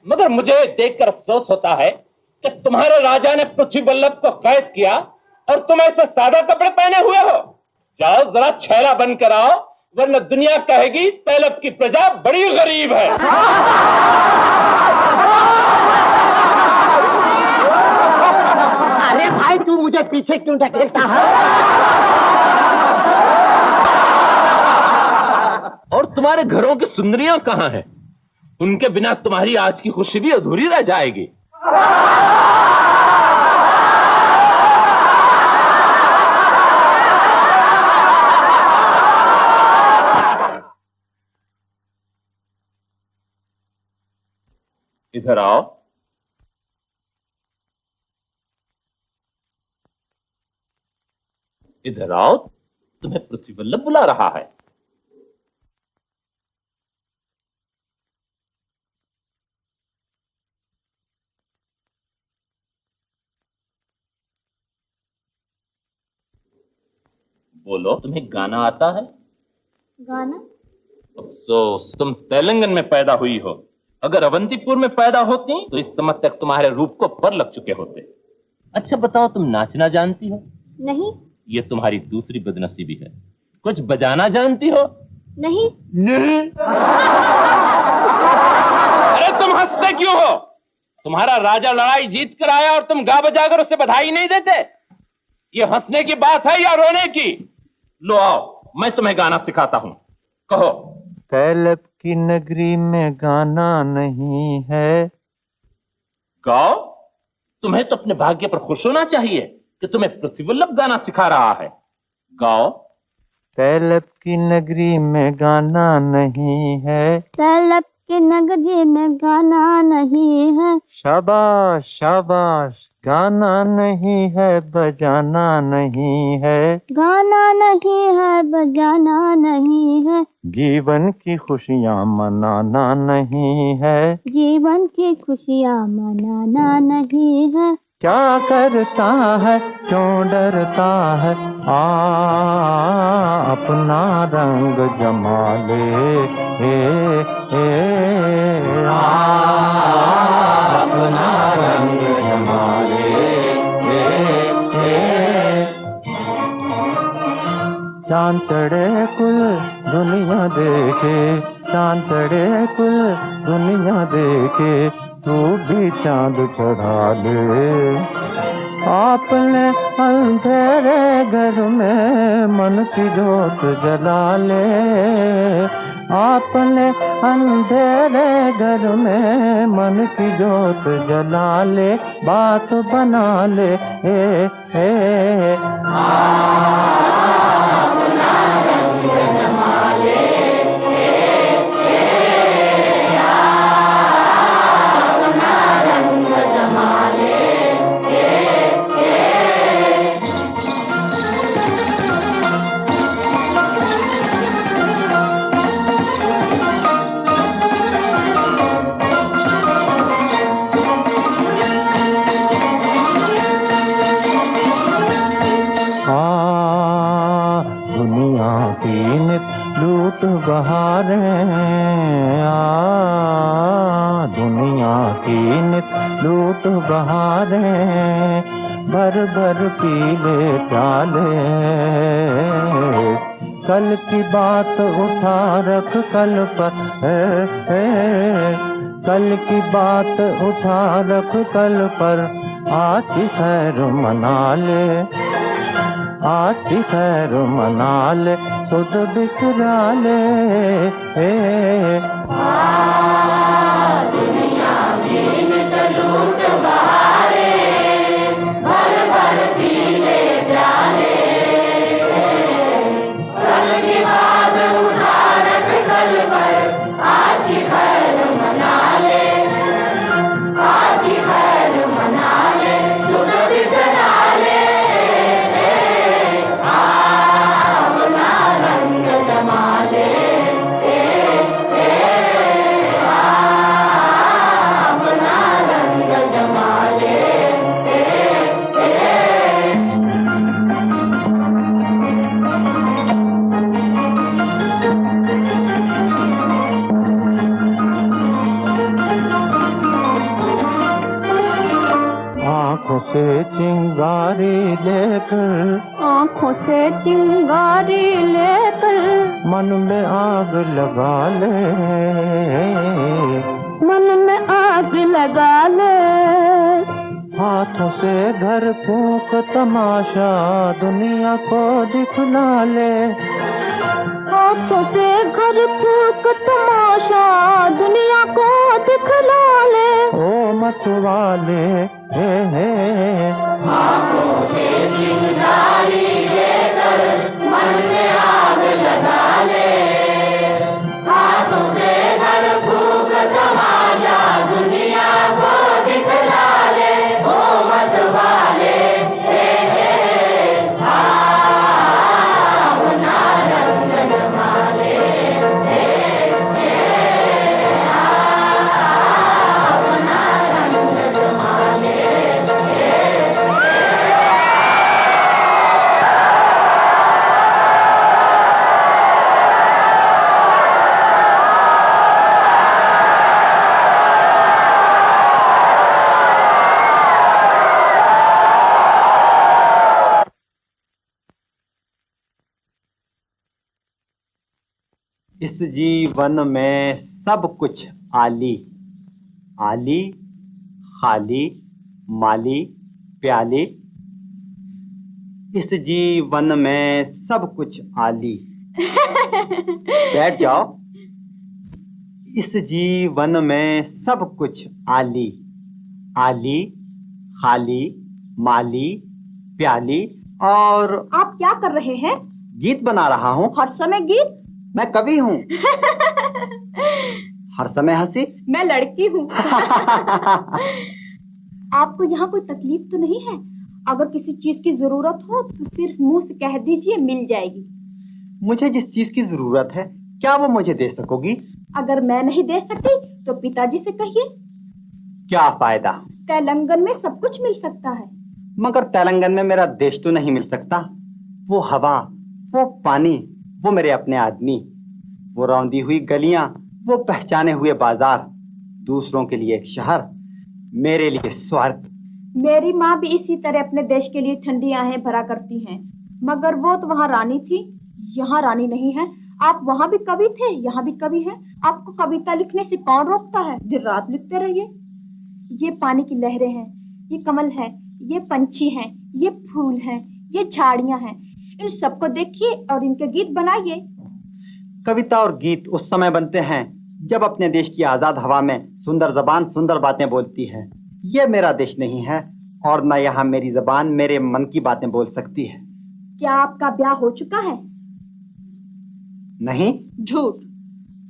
मगर मुझे देखकर अफसोस होता है कि तुम्हारे राजा ने पृथ्वी बल्लभ को कैद किया और तुम ऐसे सादा कपड़े पहने हुए हो। जाओ जरा छैला बनकर आओ, वरना दुनिया कहेगी तैलब की प्रजा बड़ी गरीब है। अरे भाई, तू मुझे पीछे क्यों ढकेलता है? और तुम्हारे घरों की सुंदरियां कहां हैं? उनके बिना तुम्हारी आज की खुशी भी अधूरी रह जाएगी। इधर आओ। इधर आओ, तुम्हें पृथ्वी बल्लभ बुला रहा है। बोलो, तुम्हें गाना आता है? गाना? अफसोस, तुम तेलंगन में पैदा हुई हो। अगर अवंतीपुर में पैदा होती तो इस समय तक तुम्हारे रूप को पर लग चुके होते। अच्छा बताओ, तुम नाचना जानती हो? नहीं। ये तुम्हारी दूसरी बदनसीबी है। कुछ बजाना जानती हो? नहीं। नहीं। अरे तुम हंसते क्यों हो? तुम्हारा राजा लड़ाई जीत कर आया और तुम गा बजाकर उसे बधाई नहीं देते? ये हंसने की बात है या रोने की? लो आओ, मैं तुम्हें गाना सिखाता हूं। कहो। तैलब की नगरी में गाना नहीं है। गाओ। तुम्हें तो अपने भाग्य पर खुश होना चाहिए कि तुम्हें पृथ्वी बल्लभ गाना सिखा रहा है। गाओ। तैलब की नगरी में गाना नहीं है। तैलब की नगरी में गाना नहीं है। शाबाश शाबाश, गाना नहीं है, बजाना नहीं है। गाना नहीं है, बजाना नहीं है। जीवन की खुशियाँ मनाना नहीं है। जीवन की खुशियाँ मनाना नहीं है। क्या करता है, क्यों डरता है, अपना रंग जमा ले, अपना रंग जमा ले, चांद चढ़े कुल दुनिया देखे, चांद चढ़े कुल दुनिया देखे, तू भी चांद चढ़ा ले। आपने अंधेरे घर में मन की जोत जला ले। आपने अंधेरे घर में मन की जोत जला ले, बात बना ले, लूट बहारें, दुनिया की नित लूट बहारें, भर भर पीले प्याले, कल की बात उठा रख कल पर, कल की बात उठा रख कल पर, आज की खैर मना ले, आज की खैर मना ले, सुध बिसरा ले। दुनिया में लूट बहारे, भर भर पीले प्याले, कल की बात उठा रख कल पर, आज की खैर मना ले, आज की खैर मना ले, सुध बिसरा ले। अपना रंग जमा ले, अपना रंग जमा ले। आँखों से चिंगारी लेकर, आँखों से चिंगारी लेकर, मन में आग लगा ले, मन में आग लगा ले। हाथों से घर फूंक तमाशा दुनिया को दिखला ले, हाथों से घर फूंक तमाशा दुनिया को दिखला ले। ओ मतवाले आँखों से चिंगारी लेकर, मन में आग लगा ले, हाथों से घर फूंक तमाशा दुनिया को दिखला ले। ओ मतवाले अपना रंग जमा ले, अपना रंग जमा ले। इस जीवन में सब कुछ आली, आली खाली माली प्याली। इस जीवन में सब कुछ आली। बैठ जाओ। इस जीवन में सब कुछ आली, आली खाली माली प्याली। और आप क्या कर रहे हैं? गीत बना रहा हूँ। हर समय गीत? मैं कवि हूँ। हर समय हंसी। मैं लड़की हूँ। आपको यहाँ कोई तकलीफ तो नहीं है? अगर किसी चीज की जरूरत हो तो सिर्फ मुंह से कह दीजिए, मिल जाएगी। मुझे जिस चीज की जरूरत है क्या वो मुझे दे सकोगी? अगर मैं नहीं दे सकी तो पिताजी से कहिए। क्या फायदा? तेलंगाना में सब कुछ मिल सकता है। मगर तेलंगाना में मेरा देश तो नहीं मिल सकता। वो हवा, वो पानी, वो मेरे अपने आदमी, वो रौंदी हुई गलियां, वो पहचाने हुए बाजार, दूसरों के लिए एक शहर, मेरे लिए स्वर्ग। मेरी माँ भी इसी तरह अपने देश के लिए ठंडी आहें भरा करती हैं, मगर वो तो वहाँ रानी थी, यहाँ रानी नहीं है। आप वहाँ भी कवि थे, यहाँ भी कवि हैं। आपको कविता लिखने से कौन रोकता है? दिन रात लिखते रहिए। ये पानी की लहरें हैं, ये कमल है, ये पंछी हैं, ये फूल हैं, ये झाड़ियाँ हैं। इन सबको देखिए और इनके गीत बनाइए। कविता और गीत उस समय बनते हैं जब अपने देश की आजाद हवा में सुंदर जबान सुंदर बातें बोलती है। ये मेरा देश नहीं है और न यहाँ मेरी जबान मेरे मन की बातें बोल सकती है। क्या आपका ब्याह हो चुका है? नहीं। झूठ।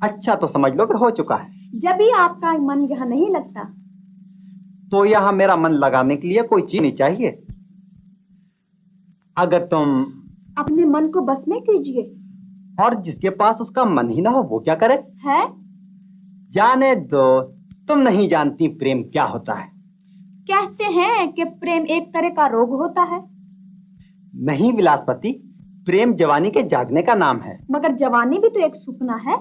अच्छा तो समझ लो कि हो चुका है। जब भी आपका मन यहाँ नहीं लगता तो यहाँ मेरा मन लगाने के लिए कोई चीज नहीं चाहिए। अगर तुम अपने मन को बस में कीजिए। और जिसके पास उसका मन ही ना हो वो क्या करे? है? जाने दो, तुम नहीं जानती प्रेम क्या होता है। कहते हैं कि प्रेम एक तरह का रोग होता है। नहीं विलासपति, प्रेम जवानी के जागने का नाम है। मगर जवानी भी तो एक सपना है।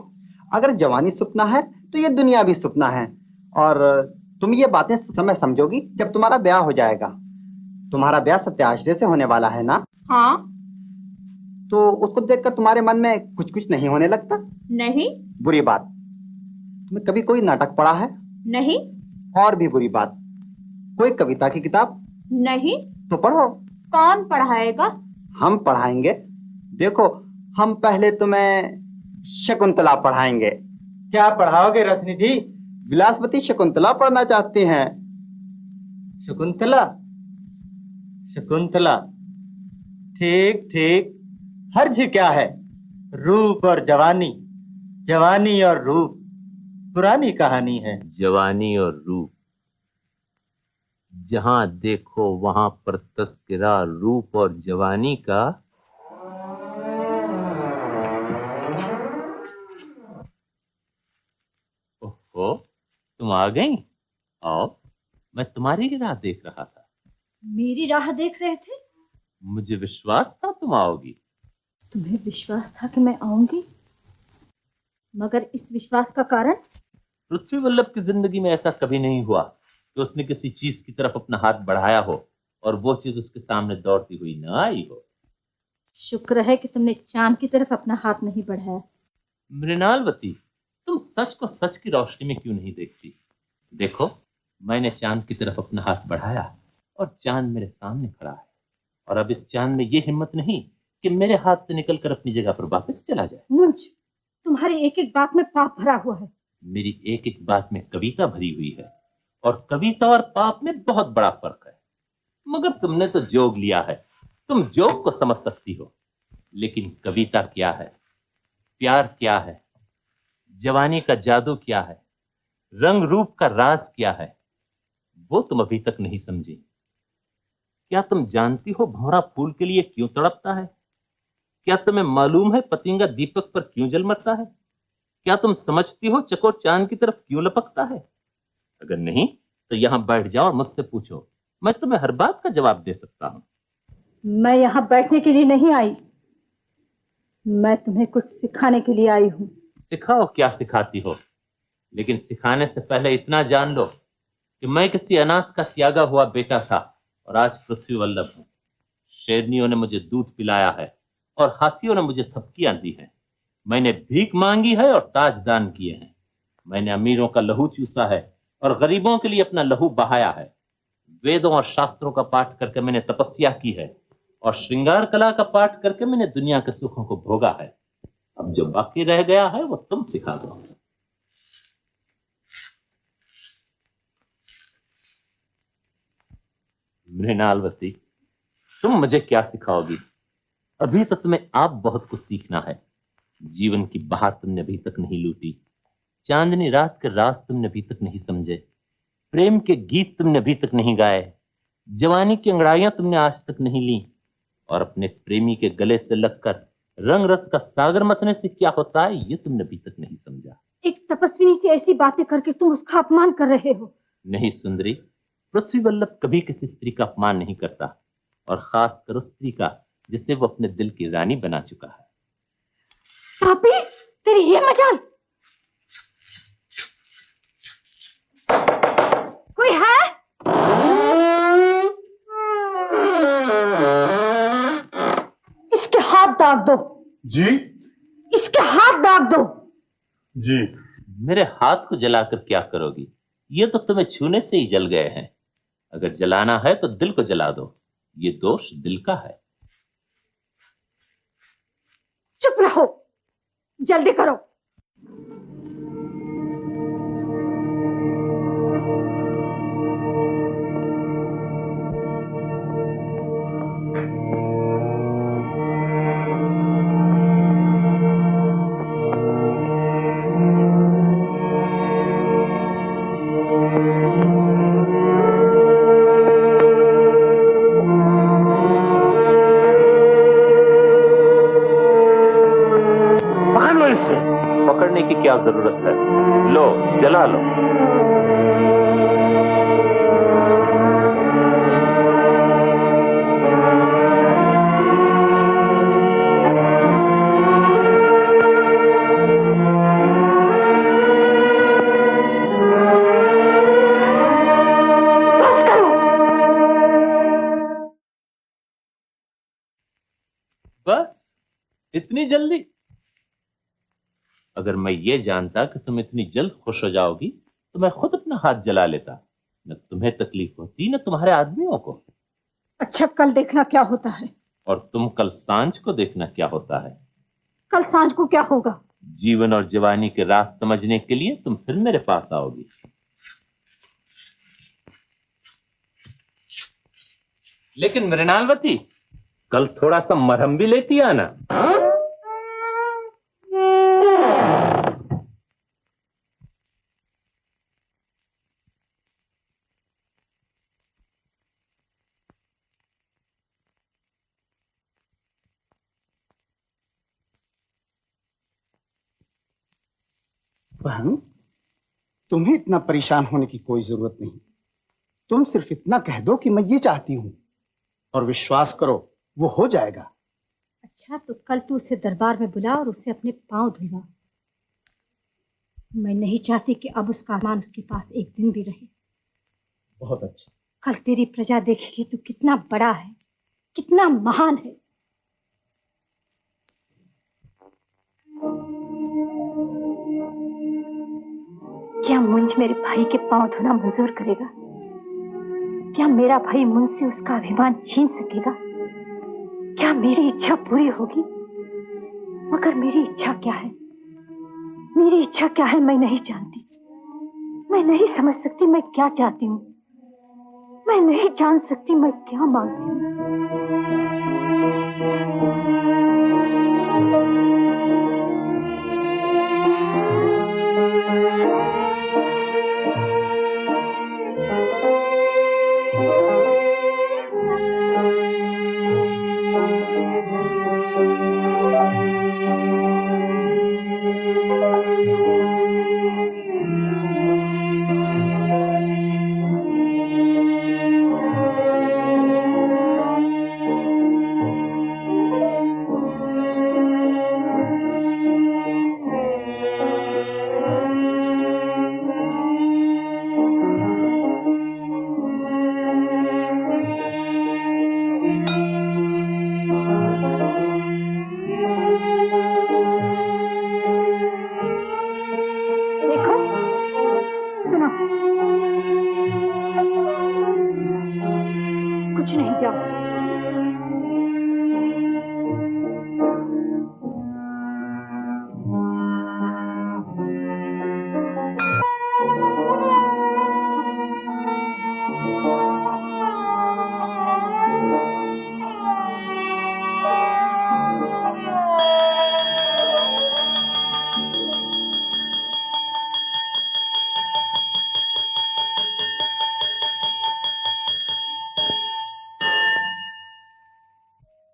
अगर जवानी सपना है तो ये दुनिया भी सपना है। और तुम ये बातें समय समझोगी जब तुम्हारा ब्याह हो जाएगा। तुम्हारा ब्याह सत्याश्रय से होने वाला है ना? हाँ। तो उसको देखकर तुम्हारे मन में कुछ कुछ नहीं होने लगता? नहीं। बुरी बात, तुम्हें कभी कोई नाटक पढ़ा है? नहीं। और भी बुरी बात, कोई कविता की किताब? नहीं। तो पढ़ो। कौन पढ़ाएगा? हम पढ़ाएंगे। देखो, हम पहले तुम्हें शकुंतला पढ़ाएंगे। क्या पढ़ाओगे रसनिधि? विलासवती शकुंतला पढ़ना चाहते हैं। शकुंतला? शकुंतला, ठीक ठीक। हर्ज क्या है? रूप और जवानी, जवानी और रूप पुरानी कहानी है। जवानी और रूप, जहां देखो वहां पर तस्करा रूप और जवानी का। ओहो, तुम आ गई? आओ, मैं तुम्हारी ही राह देख रहा था। मेरी राह देख रहे थे? मुझे विश्वास था तुम आओगी। तुम्हें विश्वास था कि मैं आऊंगी, मगर इस विश्वास का कारण? पृथ्वी वल्लभ की जिंदगी में ऐसा कभी नहीं हुआ कि उसने किसी चीज की तरफ अपना हाथ बढ़ाया हो और वो चीज उसके सामने दौड़ती हुई न आई हो। शुक्र है कि तुमने चांद की तरफ अपना हाथ नहीं बढ़ाया। मृणालवती, तुम सच को सच की रोशनी में क्यों नहीं देखती? देखो, मैंने चांद की तरफ अपना हाथ बढ़ाया और चांद मेरे सामने खड़ा है, और अब इस चांद में ये हिम्मत नहीं कि मेरे हाथ से निकलकर अपनी जगह पर वापस चला जाए। मुंज, तुम्हारी एक एक बात में पाप भरा हुआ है। मेरी एक एक बात में कविता भरी हुई है, और कविता और पाप में बहुत बड़ा फर्क है। मगर तुमने तो जोग लिया है, तुम जोग को समझ सकती हो, लेकिन कविता क्या है, प्यार क्या है, जवानी का जादू क्या है, रंग रूप का राज क्या है, वो तुम अभी तक नहीं समझी। क्या तुम जानती हो भंवरा फूल के लिए क्यों तड़पता है? क्या तुम्हें मालूम है पतंगा दीपक पर क्यों जल मरता है? क्या तुम समझती हो चकोर चांद की तरफ क्यों लपकता है? अगर नहीं तो यहां बैठ जाओ और मुझसे पूछो, मैं तुम्हें हर बात का जवाब दे सकता हूं। मैं यहाँ बैठने के लिए नहीं आई, मैं तुम्हें कुछ सिखाने के लिए आई हूँ। सिखाओ, क्या सिखाती हो, लेकिन सिखाने से पहले इतना जान लो कि मैं किसी अनाथ का त्यागा हुआ बेटा था और आज पृथ्वी वल्लभ हूं। शेरनियों ने मुझे दूध पिलाया है और हाथियों ने मुझे थपकियां दी हैं। मैंने भीख मांगी है और ताज दान किए हैं। मैंने अमीरों का लहू चूसा है और गरीबों के लिए अपना लहू बहाया है। वेदों और शास्त्रों का पाठ करके मैंने तपस्या की है और श्रृंगार कला का पाठ करके मैंने दुनिया के सुखों को भोगा है। अब जो बाकी रह गया है वो तुम सिखा दो। मृणालवती, तुम मुझे क्या सिखाओगी? अभी तो तुम्हें आप बहुत कुछ सीखना है। जीवन की बहार तुमने अभी तक नहीं लूटी, चांदनी रात के राज तुमने अभी तक नहीं समझे, प्रेम के गीत तुमने अभी तक नहीं गाए, जवानी की अंगड़ाइयां तुमने आज तक नहीं ली, और अपने प्रेमी के गले से लगकर रंग रस का सागर मतने से क्या होता है ये तुमने अभी तक नहीं समझा। एक तपस्विनी से ऐसी बातें करके तुम उसका अपमान कर रहे हो। नहीं सुंदरी, पृथ्वी वल्लभ कभी किसी स्त्री का अपमान नहीं करता, और खासकर उस स्त्री का जिसे वो अपने दिल की रानी बना चुका है। पापी, तेरी ये मजाल! कोई है? इसके हाथ दाग दो। जी? इसके हाथ दाग दो। जी। मेरे हाथ को जलाकर क्या करोगी? ये तो तुम्हें छूने से ही जल गए हैं। अगर जलाना है तो दिल को जला दो, ये दोष दिल का है। चुप रहो, जल्दी करो। पकड़ने की क्या जरूरत इतनी जल्दी? अगर मैं ये जानता कि तुम इतनी जल्द खुश हो जाओगी तो मैं खुद अपना हाथ जला लेता। न तुम्हें तकलीफ होती न तुम्हारे आदमियों को। अच्छा, कल देखना क्या होता है। और तुम कल सांझ को देखना क्या होता है। कल सांझ को क्या होगा? जीवन और जवानी के राज समझने के लिए तुम फिर मेरे पास आओगी। लेकिन मृणालवती, कल थोड़ा सा मरहम भी लेती आना। बहन, तुम्हें इतना परेशान होने की कोई जरूरत नहीं। तुम सिर्फ इतना कह दो कि मैं ये चाहती हूं, और विश्वास करो वो हो जाएगा। अच्छा, तो कल तू उसे दरबार में बुला और उसे अपने पांव धुलवा। मैं नहीं चाहती कि अब उसका अरमान उसके पास एक दिन भी रहे। बहुत अच्छा। कल तेरी प्रजा देखेगी तू कितना बड़ा है, कितना महान है। क्या मुंज मेरे भाई के पांव धोना मंजूर करेगा? क्या मेरा भाई मुंज से उसका अभिमान छीन सकेगा? क्या मेरी इच्छा पूरी होगी? मगर मेरी इच्छा क्या है? मेरी इच्छा क्या है मैं नहीं जानती। मैं नहीं समझ सकती मैं क्या चाहती हूँ। मैं नहीं जान सकती मैं क्या मांगती हूँ।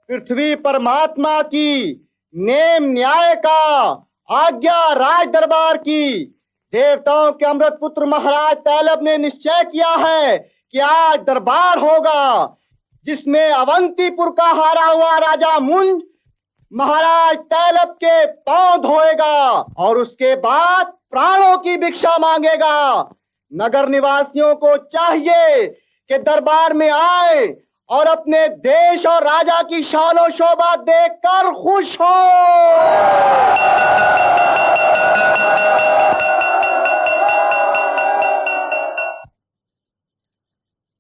पृथ्वी परमात्मा की, नेम न्याय का, आज्ञा राज दरबार की। देवताओं के अमृत पुत्र महाराज तैलब ने निश्चय किया है कि आज दरबार होगा जिसमें अवंतीपुर का हारा हुआ राजा मुंज महाराज तैलब के पांव धोएगा और उसके बाद प्राणों की भिक्षा मांगेगा। नगर निवासियों को चाहिए कि दरबार में आए और अपने देश और राजा की शान और शोभा देखकर खुश हो।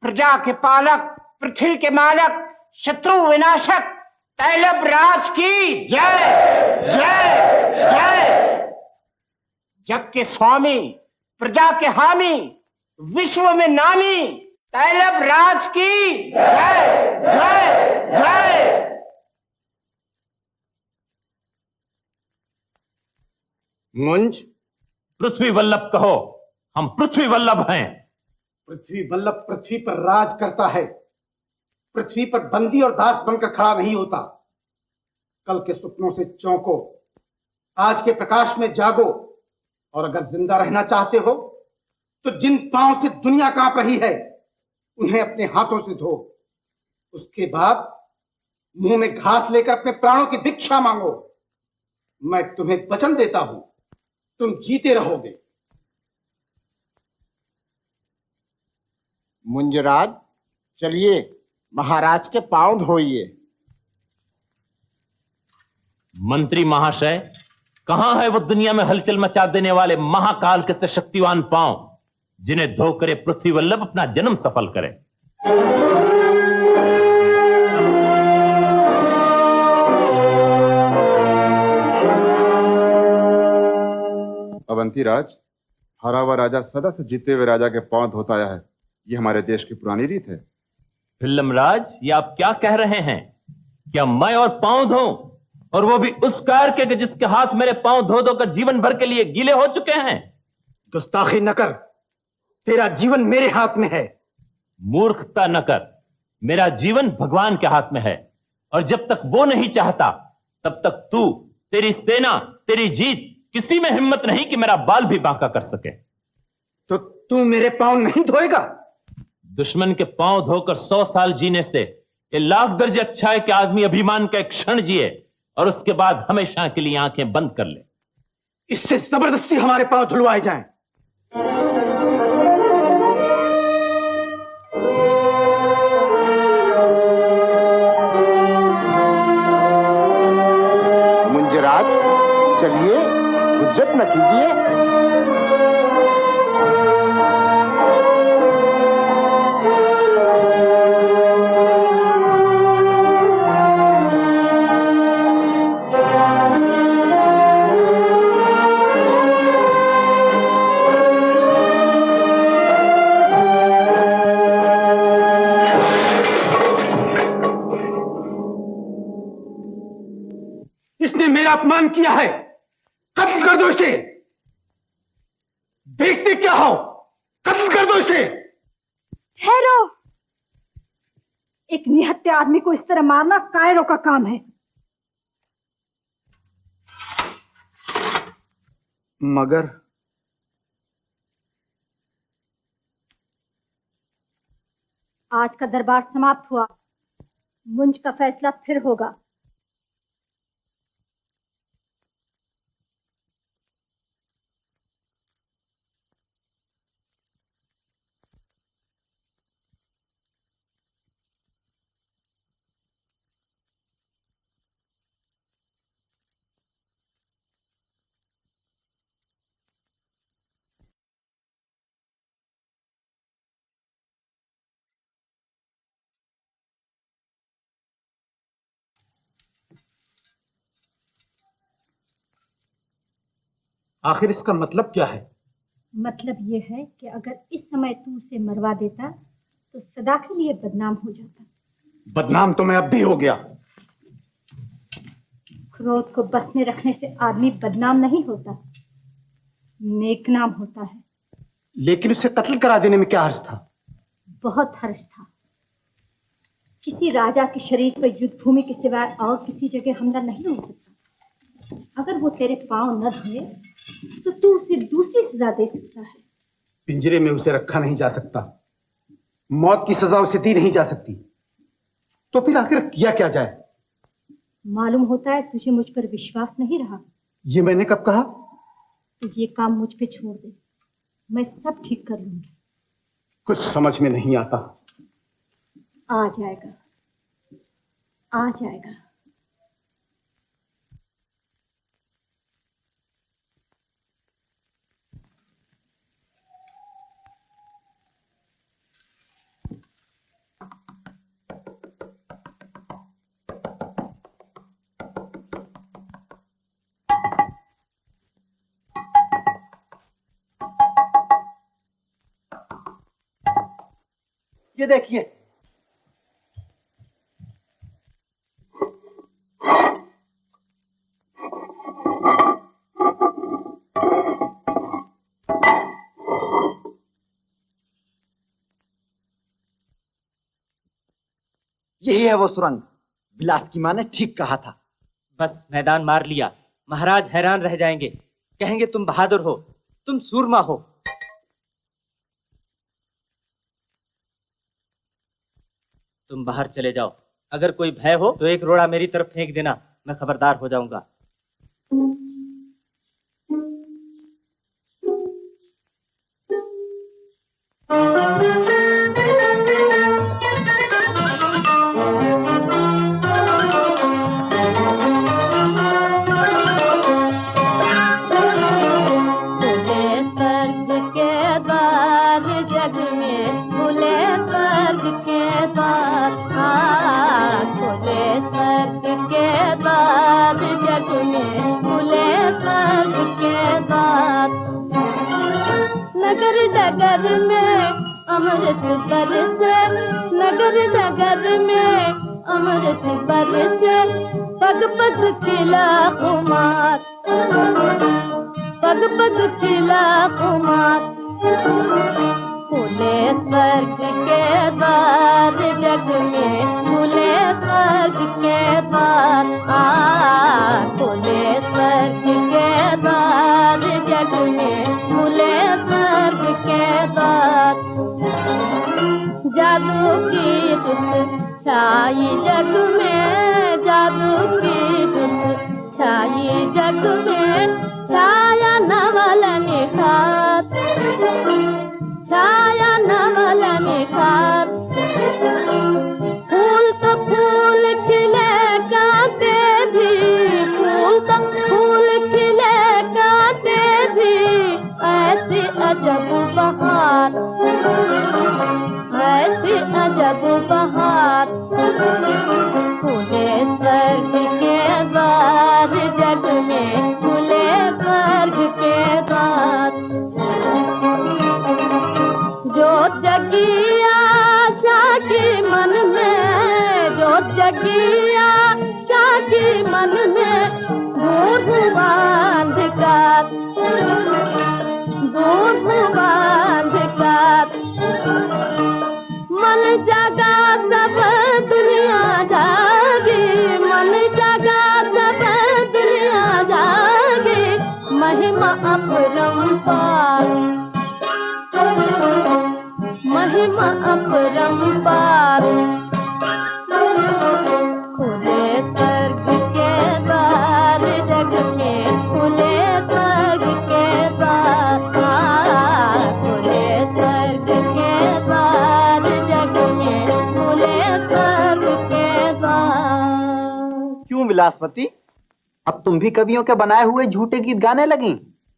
प्रजा के पालक, पृथ्वी के मालक, शत्रु विनाशक तैलब राज की जय जय जय। जग के स्वामी, प्रजा के हामी, विश्व में नामी तैलब राज की जय जय जय। मुंज, पृथ्वी वल्लभ कहो, हम पृथ्वी वल्लभ हैं। पृथ्वी वल्लभ पृथ्वी पर राज करता है, पृथ्वी पर बंदी और दास बनकर खड़ा नहीं होता। कल के सपनों से चौंको, आज के प्रकाश में जागो, और अगर जिंदा रहना चाहते हो तो जिन पांव से दुनिया कांप रही है उन्हें अपने हाथों से धो। उसके बाद मुंह में घास लेकर अपने प्राणों की भिक्षा मांगो। मैं तुम्हें वचन देता हूं, तुम जीते रहोगे। मुंजराज, चलिए महाराज के पांव धोइए। मंत्री महाशय, कहां है वो दुनिया में हलचल मचा देने वाले महाकाल के से शक्तिवान पांव जिन्हें धोकर ये पृथ्वी वल्लभ अपना जन्म सफल करे? अवंती राज, हारा हुआ राजा सदा से जीते हुए राजा के पांव धोता आया है। ये हमारे देश की पुरानी रीत है। फिल्मराज, ये आप क्या कह रहे हैं? क्या मैं और पांव धोऊं, और वो भी उस कार के जिसके हाथ मेरे पांव धो धो कर जीवन भर के लिए गीले हो चुके हैं? गुस्ताखी न कर, तेरा जीवन मेरे हाथ में है। मूर्खता न कर, मेरा जीवन भगवान के हाथ में है, और जब तक वो नहीं चाहता तब तक तू, तेरी सेना, तेरी जीत, किसी में हिम्मत नहीं कि मेरा बाल भी बांका कर सके। तो तू मेरे पांव नहीं धोएगा? दुश्मन के पांव धोकर 100 साल जीने से ये लाख दर्जे अच्छा है कि आदमी अभिमान का एक क्षण जिए और उसके बाद हमेशा के लिए आंखें बंद कर ले। इससे जबरदस्ती हमारे पांव धुलवाए जाएं। मुंजराज, चलिए, हुज्जत न कीजिए। इसने मेरा अपमान किया है, कत्ल कर दो इसे। देखते क्या हो, कत्ल कर दो इसे। ठहरो, एक निहत्थे आदमी को इस तरह मारना कायरों का काम है। मगर आज का दरबार समाप्त हुआ, मुंज का फैसला फिर होगा। आखिर इसका मतलब क्या है? मतलब यह है कि अगर इस समय तू उसे मरवा देता तो सदा के लिए बदनाम हो जाता। बदनाम तो मैं अब भी हो गया। क्रोध को बस में रखने से आदमी बदनाम नहीं होता, नेकनाम होता है। लेकिन उसे कत्ल करा देने में क्या हर्ज था? बहुत हर्ज था। किसी राजा के शरीर पर युद्ध भूमि के सिवाय और किसी जगह हमला नहीं हो सकता। अगर वो तेरे पांव न रहे तो तू उसे दूसरी सजा दे सकता है। पिंजरे में उसे रखा नहीं जा सकता, मौत की सजा उसे दी नहीं जा सकती, तो फिर आखिर किया क्या जाए? मालूम होता है तुझे मुझ पर विश्वास नहीं रहा। ये मैंने कब कहा? तो ये काम मुझ पे छोड़ दे, मैं सब ठीक कर लूंगी। कुछ समझ में नहीं आता। आ जाएगा, आ जाएगा। ये देखिए, यही है वो सुरंग। बिलास की माँ ने ठीक कहा था। बस मैदान मार लिया, महाराज हैरान रह जाएंगे, कहेंगे तुम बहादुर हो, तुम सूरमा हो। तुम बाहर चले जाओ, अगर कोई भय हो तो एक रोड़ा मेरी तरफ फेंक देना, मैं खबरदार हो जाऊंगा। डगर में अमृत बरसे, नगर नगर में अमृत बरसे, पग पग खिला कुमार, पग पग खिला कुमार। खुले स्वर्ग के द्वार जग में, खुले स्वर्ग के द्वार, खुले स्वर्ग के द्वार जग में, खुले स्वर्ग के द्वार। जादू की धुन छाई जग में, जादू की धुन छाई जग में, छाया नवल निखार, छाया नवल निखार। फूल तो फूल खिले कांटे भी, फूल तो फूल खिले कांटे भी, ऐसी अजब बहार, ऐसी अजब बहार। खुले स्वर्ग के द्वार जग में, खुले स्वर्ग के द्वार। जोत जगी आशा की मन में, जोत जगी आशा की मन में, दूर हुआ अंधकार, दूर हुआ अंधकार। मन जगा सब दुनिया जागी, मन जगा सब दुनिया जागी, महिमा अपरंपार, महिमा अपरंपार। खुले स्वर्ग के द्वार जग में, खुले स्वर्ग के द्वार, खुले स्वर्ग के द्वार जग में, खुले स्वर्ग के द्वार। क्यों विलासवती, अब तुम भी कवियों के बनाए हुए झूठे गीत गाने लगी?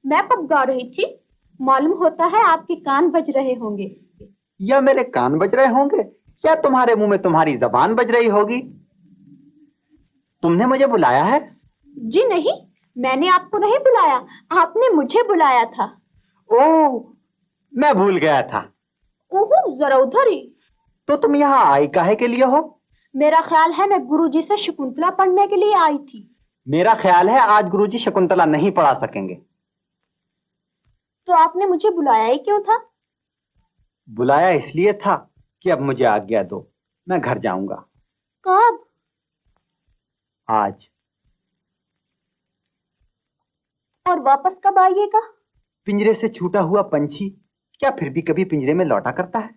मैं कब गा रही थी? मालूम होता है आपके कान बज रहे होंगे। या मेरे कान बज रहे होंगे, या तुम्हारे मुंह में तुम्हारी जबान बज रही होगी। तुमने मुझे बुलाया है? जी नहीं, मैंने आपको नहीं बुलाया, आपने मुझे बुलाया था। ओह, मैं भूल गया था। ओहो, जरा उधर ही। तो तुम यहाँ आई काहे के लिए हो? मेरा ख्याल है मैं गुरुजी से शकुंतला पढ़ने के लिए आई थी। मेरा ख्याल है आज गुरुजी शकुंतला नहीं पढ़ा सकेंगे। तो आपने मुझे बुलाया ही क्यों था? बुलाया इसलिए था कि अब मुझे आज्ञा दो, मैं घर जाऊंगा। कब? आज। और वापस कब आइएगा? पिंजरे से छूटा हुआ पंछी क्या फिर भी कभी पिंजरे में लौटा करता है?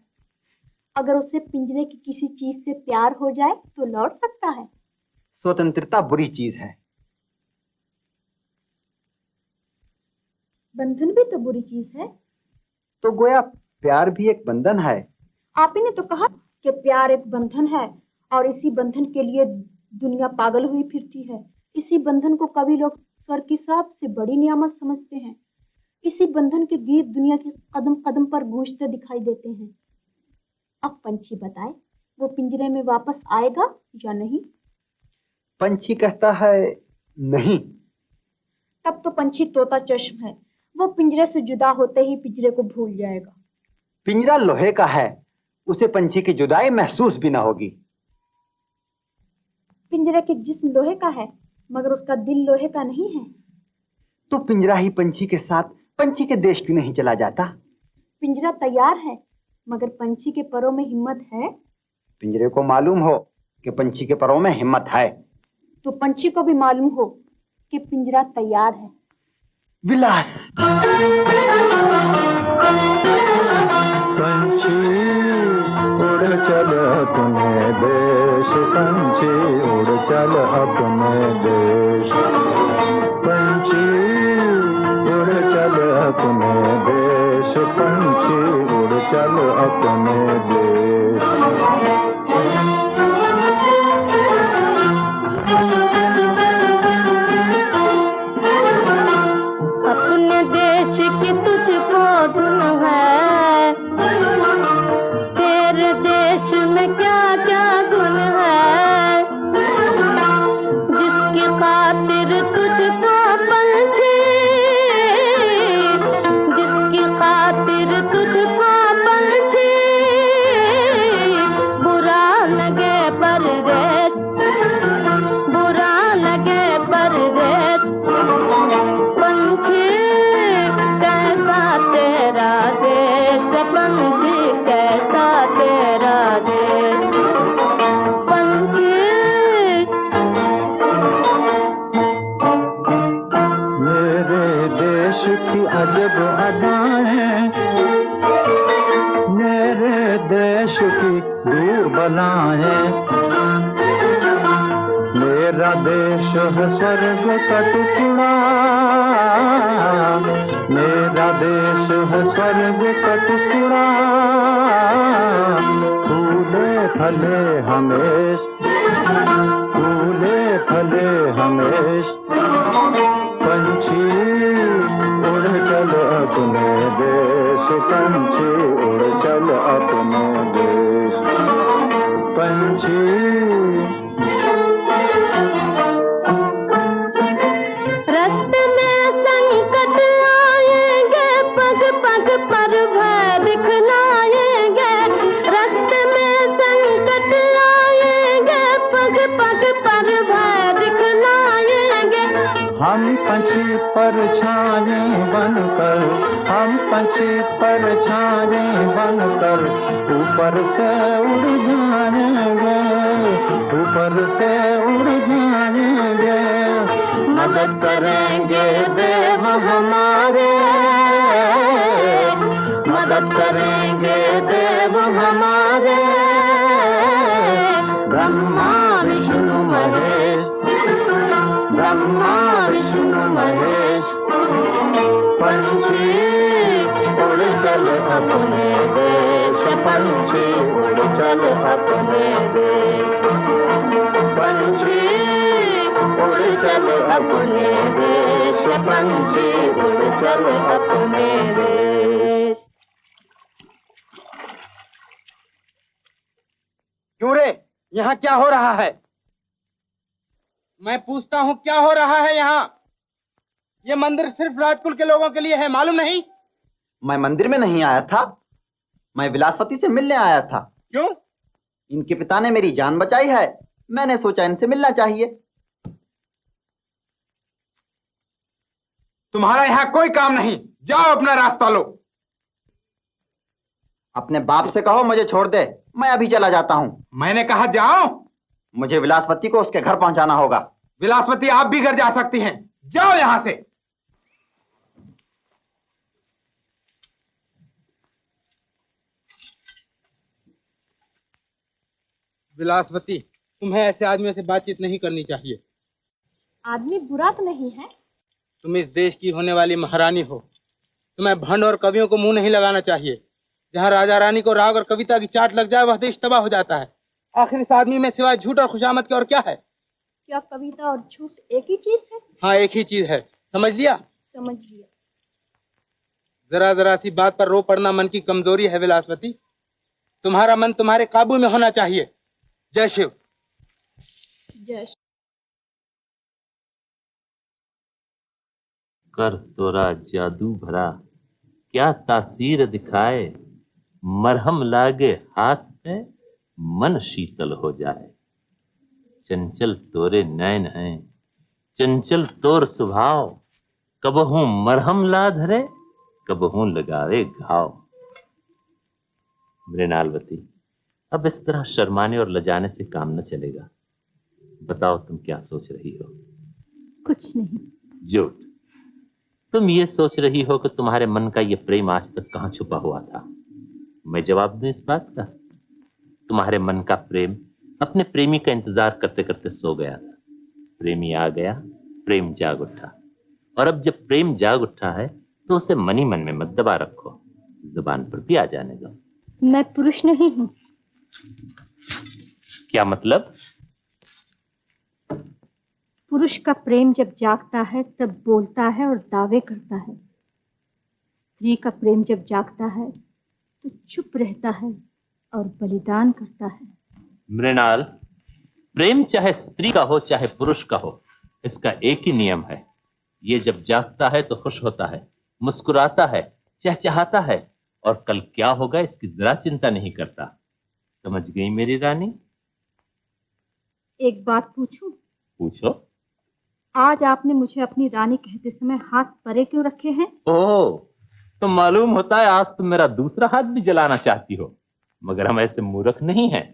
अगर उसे पिंजरे की किसी चीज से प्यार हो जाए तो लौट सकता है। स्वतंत्रता बुरी चीज है। बंधन भी तो बुरी चीज है। तो गोया प्यार भी एक बंधन है। आप ही ने तो कहा कि प्यार एक बंधन है और इसी बंधन के लिए दुनिया पागल हुई फिरती है। इसी बंधन को कवि लोग स्वर्ग की सबसे बड़ी नियामत समझते हैं। इसी बंधन के गीत दुनिया के कदम कदम पर गूंजते दिखाई देते हैं। अब पंछी बताए, वो पिंजरे में वापस आएगा या नहीं? पंछी कहता है नहीं। तब तो पंछी तोता चश्म है, वो पिंजरे से जुदा होते ही पिंजरे को भूल जाएगा। पिंजरा लोहे का है, उसे पंछी की जुदाई महसूस भी ना होगी। पिंजरे के जिस्म लोहे का है मगर उसका दिल लोहे का नहीं है। तो पिंजरा ही पंछी के साथ पंछी के देश क्यों नहीं चला जाता? पिंजरा तैयार है मगर पंछी के परों में हिम्मत है। पिंजरे को मालूम हो कि पंछी के परों में हिम्मत है, तो पंछी को भी मालूम हो कि पिंजरा तैयार है। विलास। पंछी उड़ चल अपने देश, पंछी उड़ चल अपने देश, पंछी उड़ चल अपने देश, पंछी उड़ चल अपने देश। अपने देश की तुझको धुन है, तेरे देश में क्या क्या गुण है, जिसकी खातिर तुझको पंछी, जिसकी खातिर तुझको कैसा तेरा देश पंछी। मेरे देश की अजब अदाएं, मेरे देश की दूर बलाएं। मेरा देश है स्वर्ग का टुकड़ा, मेरा देश है स्वर्ग का टुकड़ा। फूले फले हमेश, फूले फले हमेश। पंछी उड़ चल अपने देश, पंछी उड़ चल अपने देश। पंछी रास्ते में संकट आएंगे, पग पग पर भय दिखलाएंगे। रास्ते में संकट आएंगे, पग पग पर भय दिखलाएंगे। हम पंछी परछाई बनकर, हम पंछी परछाई बनकर ऊपर से उड़ जाएंगे, ऊपर से उड़ जाएंगे। मदद करेंगे देव हमारे, मदद करेंगे देव हमारे। ब्रह्मा विष्णु महेश, ब्रह्मा विष्णु महेश। पंछी उड़ चल अपने देश, पंछी उड़ चल अपने देश। पंछी उड़ चल अपने देश, पंछी उड़ चल अपने देश। क्यों रे, यहाँ क्या हो रहा है? मैं पूछता हूँ क्या हो रहा है यहाँ? ये मंदिर सिर्फ राजकुल के लोगों के लिए है, मालूम नहीं? मैं मंदिर में नहीं आया था, मैं विलासवती से मिलने आया था। क्यों? इनके पिता ने मेरी जान बचाई है, मैंने सोचा इनसे मिलना चाहिए। तुम्हारा यहाँ कोई काम नहीं, जाओ अपना रास्ता लो। अपने बाप से कहो मुझे छोड़ दे, मैं अभी चला जाता हूँ। मैंने कहा जाओ। मुझे विलासवती को उसके घर पहुंचाना होगा। विलासवती आप भी घर जा सकती हैं, जाओ यहां से। विलासवती, तुम्हें ऐसे आदमियों से बातचीत नहीं करनी चाहिए। आदमी बुरा तो नहीं है। तुम इस देश की होने वाली महारानी हो, तुम्हें भंड और कवियों को मुंह नहीं लगाना चाहिए। जहाँ राजा रानी को राग और कविता की चाट लग जाए वह देश तबाह हो जाता है। आखिर इस आदमी में सिवाय झूठ और खुशामद के और क्या है? क्या कविता और झूठ एक ही चीज है? हाँ, एक ही चीज है, समझ लिया? समझ लिया। जरा जरा सी बात पर रो पड़ना मन की कमजोरी है विलासवती। तुम्हारा मन तुम्हारे काबू में होना चाहिए। जय शिव। जय शिव। कर तोरा जादू भरा, क्या तासीर दिखाए। मरहम लागे हाथ पे, मन शीतल हो जाए। चंचल तोरे नैन हैं, चंचल तोर स्वभाव। कबहू मरहम ला धरे, कबहू लगावे घाव। मृणालवती, अब इस तरह शर्माने और लजाने से काम न चलेगा। बताओ तुम क्या सोच रही हो? कुछ नहीं। झूठ। तुम ये सोच रही हो कि तुम्हारे मन का ये प्रेम आज तक कहां छुपा हुआ था। मैं जवाब दूं इस बात का? तुम्हारे मन का प्रेम अपने प्रेमी का इंतजार करते करते सो गया था। प्रेमी आ गया, प्रेम जाग उठा। और अब जब प्रेम जाग उठा है तो उसे मन ही मन में मत दबा रखो, जुबान पर भी आ जाने दो। मैं पुरुष नहीं हूं। क्या मतलब? पुरुष का प्रेम जब जागता है तब बोलता है और दावे करता है। स्त्री का प्रेम जब जागता है तो चुप रहता है और बलिदान करता है। मृणाल, प्रेम चाहे स्त्री का हो चाहे पुरुष का हो, इसका एक ही नियम है। ये जब जागता है तो खुश होता है, मुस्कुराता है, चहचहाता है और कल क्या होगा इसकी जरा चिंता नहीं करता। समझ गई मेरी रानी? एक बात पूछूं? पूछो। आज आपने मुझे अपनी रानी कहते समय हाथ परे क्यों रखे हैं? ओह, तो मालूम होता है आज तुम मेरा दूसरा हाथ भी जलाना चाहती हो, मगर हम ऐसे मूर्ख नहीं हैं।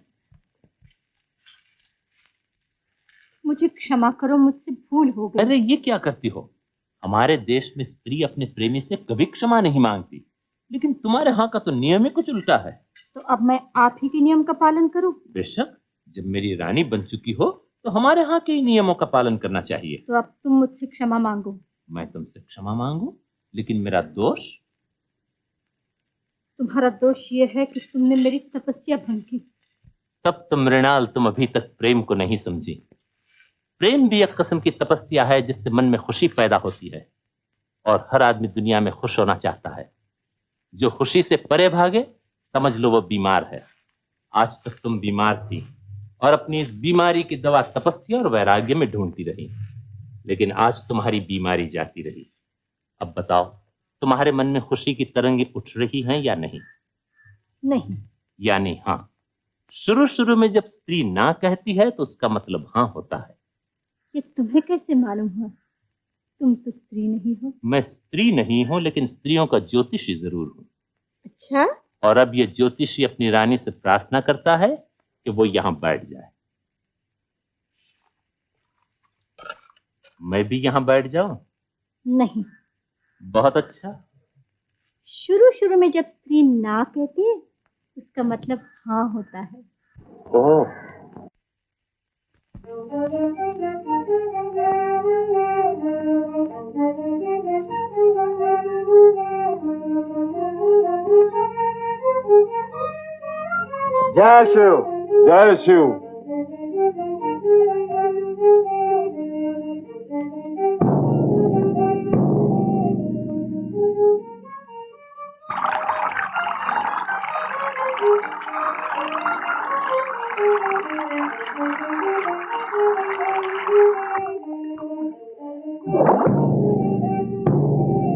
मुझे क्षमा करो, मुझसे भूल हो गई। अरे ये क्या करती हो? हमारे देश में स्त्री अपने प्रेमी से कभी क्षमा नहीं मांगती, लेकिन तुम्हारे यहाँ का तो नियम ही कुछ उल्टा है। तो अब मैं आप ही के नियम का पालन करूं? बेशक, जब मेरी रानी बन चुकी हो तो हमारे यहाँ के नियमों का पालन करना चाहिए। तो अब तुम मुझसे क्षमा मांगो। मैं तुमसे क्षमा मांगू, लेकिन मेरा दोष? तुम्हारा दोष ये है कि तुमने मेरी तपस्या भंग की। तब तो मृणाल, तुम अभी तक प्रेम को नहीं समझी। प्रेम भी एक किस्म की तपस्या है जिससे मन में खुशी पैदा होती है, और हर आदमी दुनिया में खुश होना चाहता है। जो खुशी से परे भागे, समझ लो वो बीमार है। आज तक तुम बीमार थी और अपनी इस बीमारी की दवा तपस्या और वैराग्य में ढूंढती रही, लेकिन आज तुम्हारी बीमारी जाती रही। अब बताओ, तुम्हारे मन में खुशी की तरंगें उठ रही हैं या नहीं? नहीं। यानी हाँ। शुरू शुरू में जब स्त्री ना कहती है तो उसका मतलब हाँ होता है। ये तुम्हें कैसे मालूम हुआ? तुम तो स्त्री नहीं हो। मैं स्त्री नहीं हूं, लेकिन स्त्रियों का ज्योतिषी जरूर हूं। अच्छा? और अब ये ज्योतिषी अपनी रानी से प्रार्थना करता है कि वो यहां बैठ जाए। मैं भी यहां बैठ जाऊं? नहीं। बहुत अच्छा। शुरू शुरू में जब स्त्री ना कहती है, उसका मतलब हाँ होता है। ओह। जय शिव, जय शिव।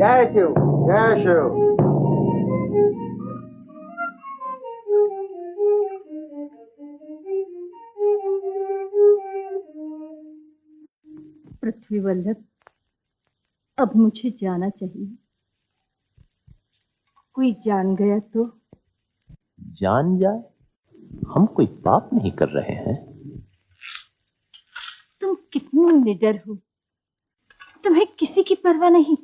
जय शिव, जय शिव। पृथ्वी वल्लभ, अब मुझे जाना चाहिए। कोई जान गया तो? जान जाए, हम कोई पाप नहीं कर रहे हैं। तुम कितने निडर हो, तुम्हें किसी की परवाह नहीं।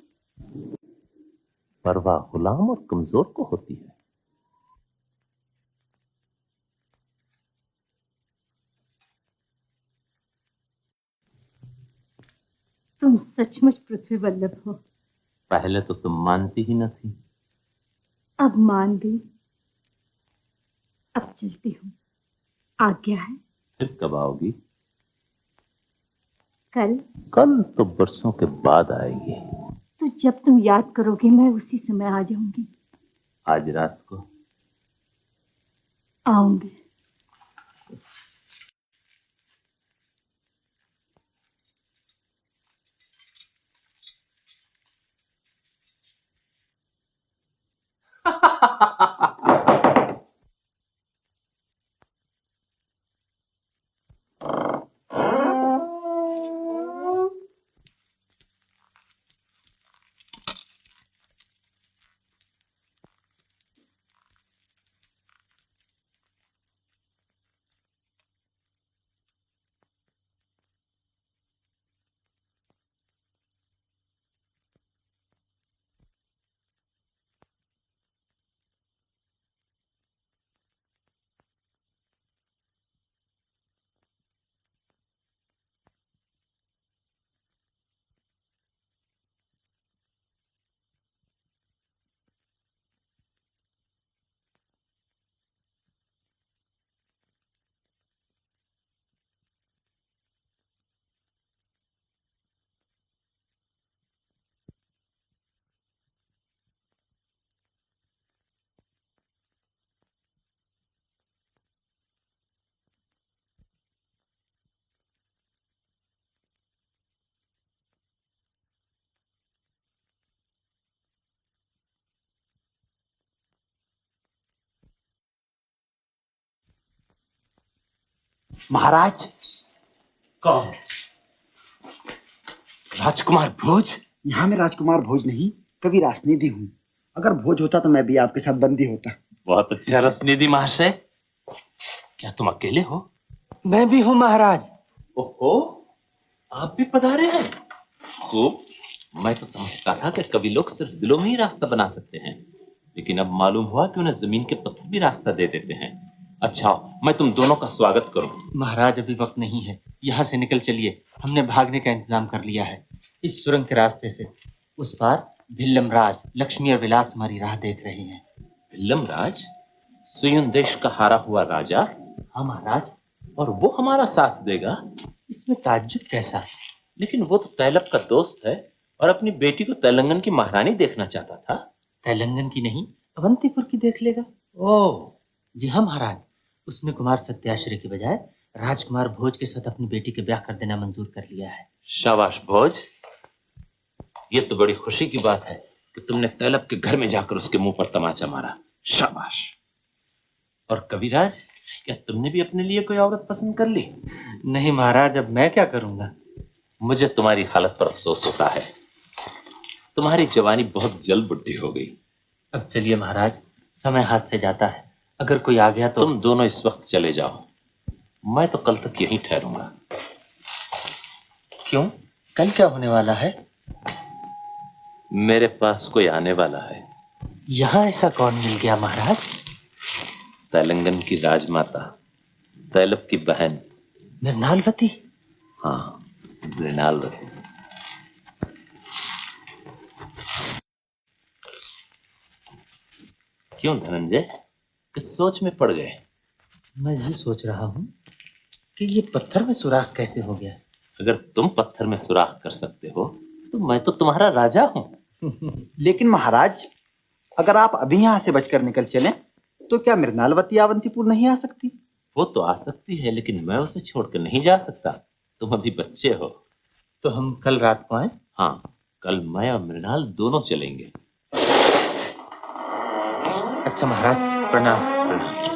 परवाह गुलाम और कमजोर को होती है। तुम सचमुच पृथ्वी वल्लभ हो। पहले तो तुम मानती ही न थी। अब मान गई। अब चलती हूँ, आज्ञा है। फिर कब आओगी? कल। कल तो बरसों के बाद आएगी। तो जब तुम याद करोगे मैं उसी समय आ जाऊंगी। आज रात को आऊंगी। महाराज। कौन? राजकुमार भोज? यहाँ मैं राजकुमार भोज नहीं, कवि रासनिधि हूँ। अगर भोज होता तो मैं भी आपके साथ बंदी होता। बहुत अच्छा रसनिधि महाशय। क्या तुम अकेले हो? मैं भी हूँ महाराज। ओहो, आप भी पधारे हैं। खूब। मैं तो समझता था कि कभी लोग सिर्फ दिलों में ही रास्ता बना सकते हैं, लेकिन अब मालूम हुआ कि उन्हें जमीन के पत्थर भी रास्ता दे देते हैं। अच्छा, मैं तुम दोनों का स्वागत करूं। महाराज अभी वक्त नहीं है, यहाँ से निकल चलिए। हमने भागने का इंतजाम कर लिया है। इस सुरंग के रास्ते से उस पार भिल्लम राज, लक्ष्मी और विलास हमारी राह देख रहे हैं। भिल्लम राज? सुयुन देश का हारा हुआ राजा? हाँ महाराज। और वो हमारा साथ देगा? इसमें ताज्जुब कैसा? लेकिन वो तो तैलब का दोस्त है और अपनी बेटी को तेलंगन की महारानी देखना चाहता था। तेलंगन की नहीं, अवंतीपुर की देख लेगा। ओह जी हाँ महाराज। उसने कुमार सत्याश्रय के बजाय राजकुमार भोज के साथ अपनी बेटी के ब्याह कर देना मंजूर कर लिया है। शाबाश भोज, ये तो बड़ी खुशी की बात है कि तुमने तैलब के घर में जाकर उसके मुंह पर तमाचा मारा। शाबाश। और कविराज, क्या तुमने भी अपने लिए कोई औरत पसंद कर ली? नहीं महाराज, अब मैं क्या करूंगा। मुझे तुम्हारी हालत पर अफसोस होता है। तुम्हारी जवानी बहुत जल्द बुढ़ी हो गई। अब चलिए महाराज, समय हाथ से जाता है। अगर कोई आ गया तो तुम दोनों इस वक्त चले जाओ, मैं तो कल तक यहीं ठहरूंगा। क्यों? कल क्या होने वाला है? मेरे पास कोई आने वाला है। यहाँ ऐसा कौन मिल गया महाराज? तेलंगन की राजमाता, तैलब की बहन मृणालवती। हाँ, मृणालवती। क्यों धनंजय, किस सोच में पड़ गए? मैं ये सोच रहा हूँ कि ये पत्थर में सुराख कैसे हो गया। अगर तुम पत्थर में सुराख कर सकते हो तो मैं तो तुम्हारा राजा हूँ। लेकिन महाराज, अगर आप अभी यहाँ से बचकर निकल चलें तो क्या मृणालवती अवंतीपुर नहीं आ सकती? वो तो आ सकती है, लेकिन मैं उसे छोड़कर नहीं जा सकता। तुम अभी बच्चे हो। तो हम कल रात को आए? हाँ, कल मैं और मृणाल दोनों चलेंगे। अच्छा महाराज, प्रणाम। प्रणाम।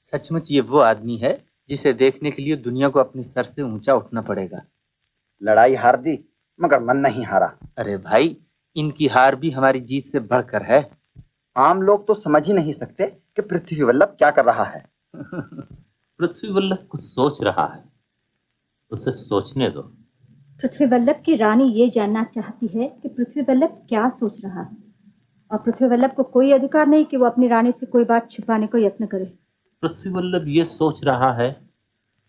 सचमुच ये वो आदमी है जिसे देखने के लिए दुनिया को अपने सर से ऊंचा उठना पड़ेगा। लड़ाई हार दी मगर मन नहीं हारा। अरे भाई, इनकी हार भी हमारी जीत से बढ़कर है। आम लोग तो समझ ही नहीं सकते कि पृथ्वी वल्लभ क्या कर रहा है। पृथ्वी वल्लभ कुछ सोच रहा है, उसे सोचने दो। पृथ्वी वल्लभ की रानी ये जानना चाहती है कि पृथ्वी वल्लभ क्या सोच रहा है, और पृथ्वी वल्लभ को कोई अधिकार नहीं कि वो अपनी रानी से कोई बात छुपाने को यत्न करे। पृथ्वी वल्लभ ये सोच रहा है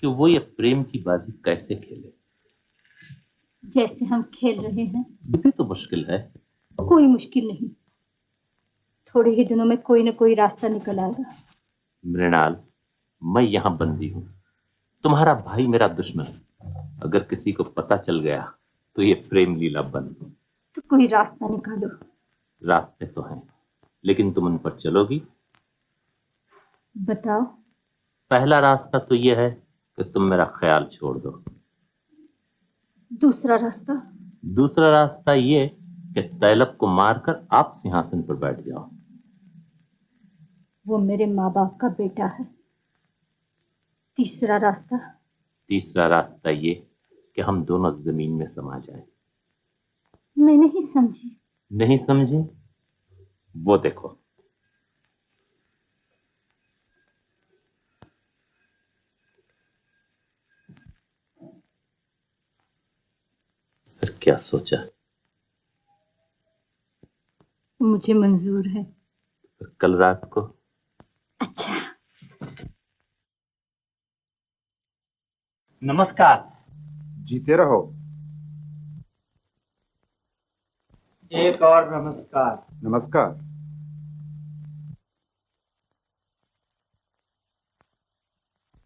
कि वो ये प्रेम की बाजी कैसे खेले। जैसे हम खेल रहे हैं। ये तो मुश्किल है। कोई मुश्किल नहीं, थोड़े ही दिनों में कोई न कोई रास्ता निकल आएगा। मृणाल, मैं यहाँ बंदी हूँ, तुम्हारा भाई मेरा दुश्मन। अगर किसी को पता चल गया तो ये प्रेम लीला बंद। तो कोई रास्ता निकालो। रास्ते तो हैं, लेकिन तुम उन पर चलोगी? बताओ। पहला रास्ता तो ये है कि तुम मेरा ख्याल छोड़ दो। दूसरा रास्ता? दूसरा रास्ता ये कि तैलब को मारकर आप सिंहासन पर बैठ जाओ। वो मेरे माँ बाप का बेटा है। तीसरा रास्ता? तीसरा रास्ता ये कि हम दोनों जमीन में समा जाएं। मैं नहीं समझी। नहीं समझी? वो देखो। फिर क्या सोचा? मुझे मंजूर है। फिर कल रात को। अच्छा। नमस्कार। जीते रहो। एक और नमस्कार। नमस्कार।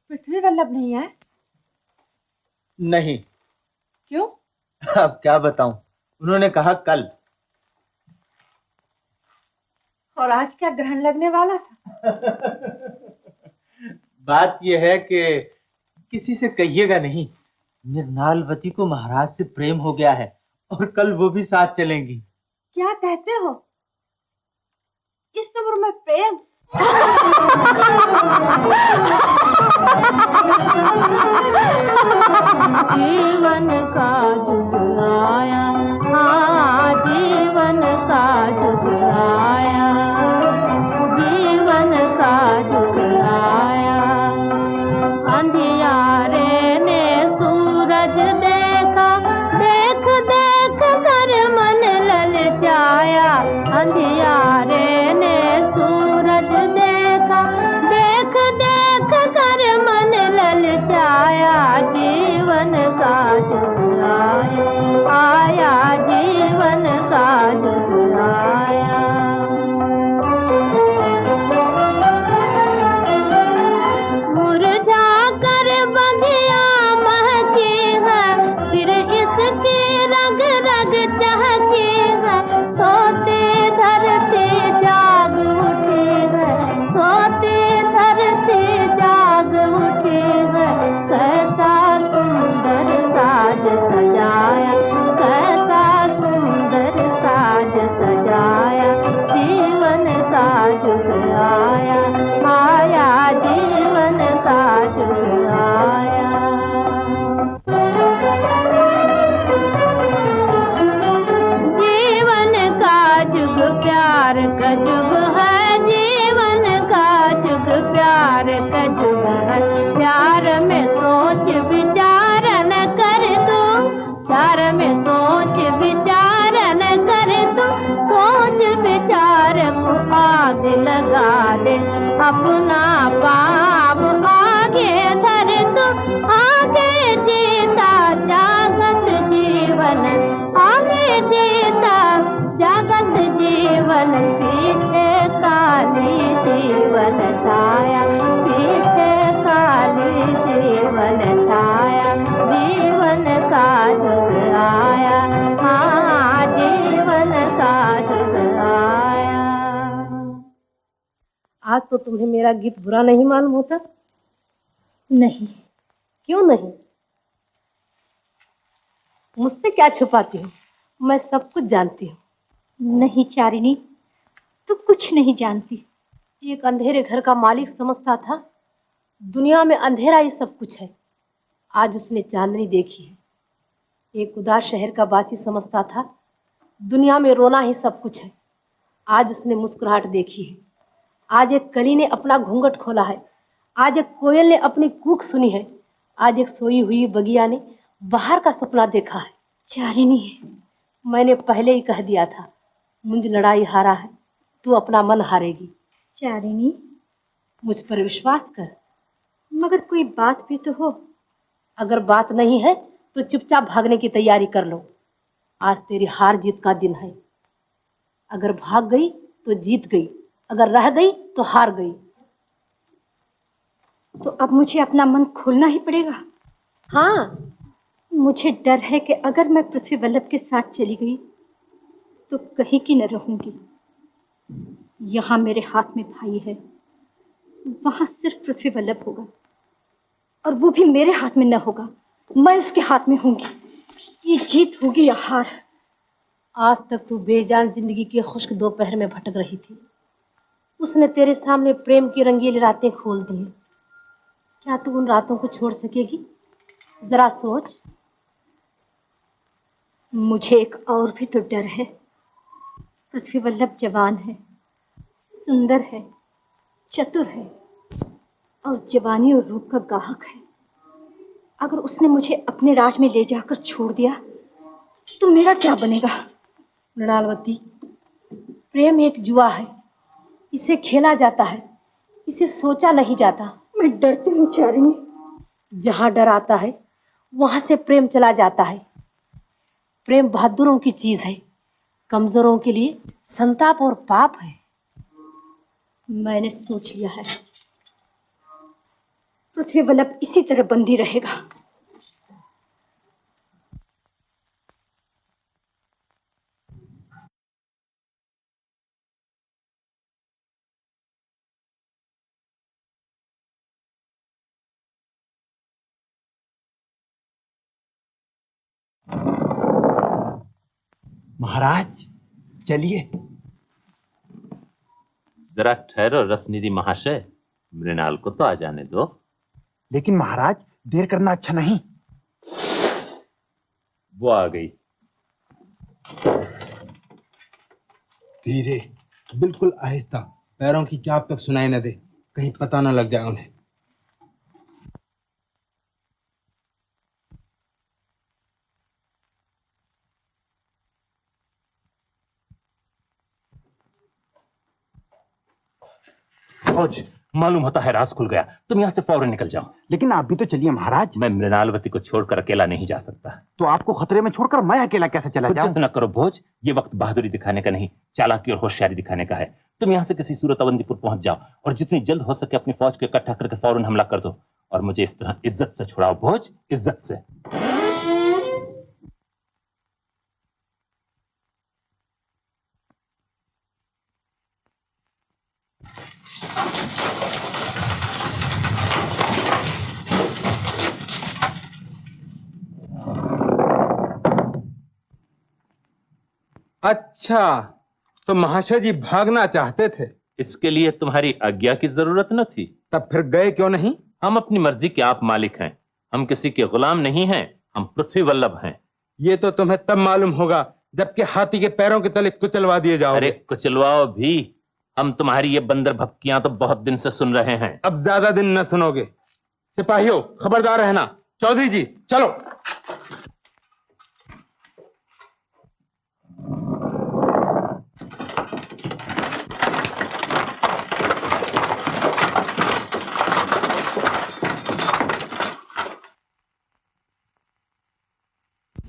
पृथ्वी वल्लभ नहीं है? नहीं। क्यों? अब क्या बताऊं, उन्होंने कहा कल। और आज क्या ग्रहण लगने वाला था? बात यह है कि किसी से कहिएगा नहीं, मृणालवती को महाराज से प्रेम हो गया है और कल वो भी साथ चलेंगी। क्या कहते हो? इस उम्र में प्रेम? जीवन का जुग आया, हाँ जीवन का जुग आया, जीवन का जुग आया। अंधियारे ने सूरज देखा, देख देख कर मन ललचाया। अंधियारे ने सूरज देखा, देख देख कर मन ललचाया। जीवन का जुग आया, आया जीवन का जुग आया। मुरझा कर बगिया महकी है, फिर इसकी रग रग चहकी है। सोते धरती जाग उठी है, सोते धरती जाग उठी है। कैसा सुंदर साज सजाया, कैसा सुंदर साज सजाया। जीवन का जुग आया, आया जीवन का जुग आया। जीवन का जुग प्यार का जुग है, जीवन का जुग प्यार का जुग है। प्यार में सोच विचार न कर तू, प्यार में सोच विचार न कर तू। सोच विचार को आग लगा दे, अपना पाप आगे धर तू। आगे जीता जागत जीवन, आगे जीता जागत जीवन। पीछे काली जीवन छाया, पीछे काली जीवन छाया। जीवन का जुग आया, हाँ जीवन का जुग आया। आज तो तुम्हें मेरा गीत बुरा नहीं मालूम होता? नहीं। क्यों नहीं? मुझसे क्या छुपाती हो? मैं सब कुछ जानती हूँ। नहीं चारिणी, तू कुछ नहीं जानती। एक अंधेरे घर का मालिक समझता था दुनिया में अंधेरा ही सब कुछ है। आज उसने चांदनी देखी है। एक उदास शहर का वासी समझता था दुनिया में रोना ही सब कुछ है। आज उसने मुस्कुराहट देखी है। आज एक कली ने अपना घूंघट खोला है। आज एक कोयल ने अपनी कूक सुनी है। आज एक सोई हुई बगिया ने बाहर का सपना देखा है। चारिणी, मैंने पहले ही कह दिया था मुझ लड़ाई हारा है, तू अपना मन हारेगी। चारिणी, मुझ पर विश्वास कर। मगर कोई बात भी तो हो। अगर बात नहीं है तो चुपचाप भागने की तैयारी कर लो। आज तेरी हार जीत का दिन है। अगर भाग गई तो जीत गई, अगर रह गई तो हार गई। तो अब मुझे अपना मन खोलना ही पड़ेगा। हाँ, मुझे डर है कि अगर मैं पृथ्वी वल्लभ के साथ चली गई तो कहीं की न रहूंगी। यहाँ मेरे हाथ में भाई है, वहां सिर्फ पृथ्वी वल्लभ होगा, और वो भी मेरे हाथ में न होगा, मैं उसके हाथ में होंगी। ये जीत होगी या हार। आज तक तू बेजान जिंदगी के खुश्क दोपहर में भटक रही थी। उसने तेरे सामने प्रेम की रंगीली रातें खोल दी। क्या तू उन रातों को छोड़ सकेगी? जरा सोच। मुझे एक और भी तो डर है। पृथ्वी वल्लभ जवान है, सुंदर है, चतुर है और जवानी और रूप का गाहक है। अगर उसने मुझे अपने राज में ले जाकर छोड़ दिया तो मेरा क्या बनेगा? मृणालवती, प्रेम एक जुआ है। इसे खेला जाता है, इसे सोचा नहीं जाता। मैं डरती हूँ चारिणी। जहाँ डर आता है वहां से प्रेम चला जाता है। प्रेम बहादुरों की चीज है, कमजोरों के लिए संताप और पाप है। मैंने सोच लिया है, पृथ्वी वल्लभ इसी तरह बंदी रहेगा। महाराज चलिए। जरा ठहरो रसनिधि महाशय, मृणाल को तो आ जाने दो। लेकिन महाराज, देर करना अच्छा नहीं। वो आ गई। धीरे, बिल्कुल आहिस्ता, पैरों की चाप तक सुनाई न दे, कहीं पता न लग जाए उन्हें। फौज, मालूम होता है राज खुल गया, तुम यहाँ से फौरन निकल जाओ। लेकिन आप भी तो चलिए महाराज। मैं मृणालवती को छोड़कर अकेला नहीं जा सकता। तो आपको खतरे में छोड़कर मैं अकेला कैसे चला जाऊं? हुज्जत न करो भोज, ये वक्त बहादुरी दिखाने का नहीं, चालाकी और होशियारी दिखाने का है। तुम यहाँ से किसी सूरत अवंतीपुर पहुंच जाओ और जितनी जल्द हो सके अपनी फौज को इकट्ठा करके फौरन हमला कर दो और मुझे इस तरह इज्जत से छुड़ाओ भोज, इज्जत से। अच्छा, तो महाशय जी भागना चाहते थे? इसके लिए तुम्हारी आज्ञा की जरूरत न थी। तब फिर गए क्यों नहीं? हम अपनी मर्जी के आप मालिक हैं, हम किसी के गुलाम नहीं हैं, हम पृथ्वी वल्लभ हैं। ये तो तुम्हें तब मालूम होगा जबकि हाथी के पैरों के तले कुचलवा दिए जाओगे। अरे कुचलवाओ भी, हम तुम्हारी ये बंदर भपकियां तो बहुत दिन से सुन रहे हैं। अब ज्यादा दिन न सुनोगे। सिपाहियों, खबरदार रहना। चौधरी जी, चलो।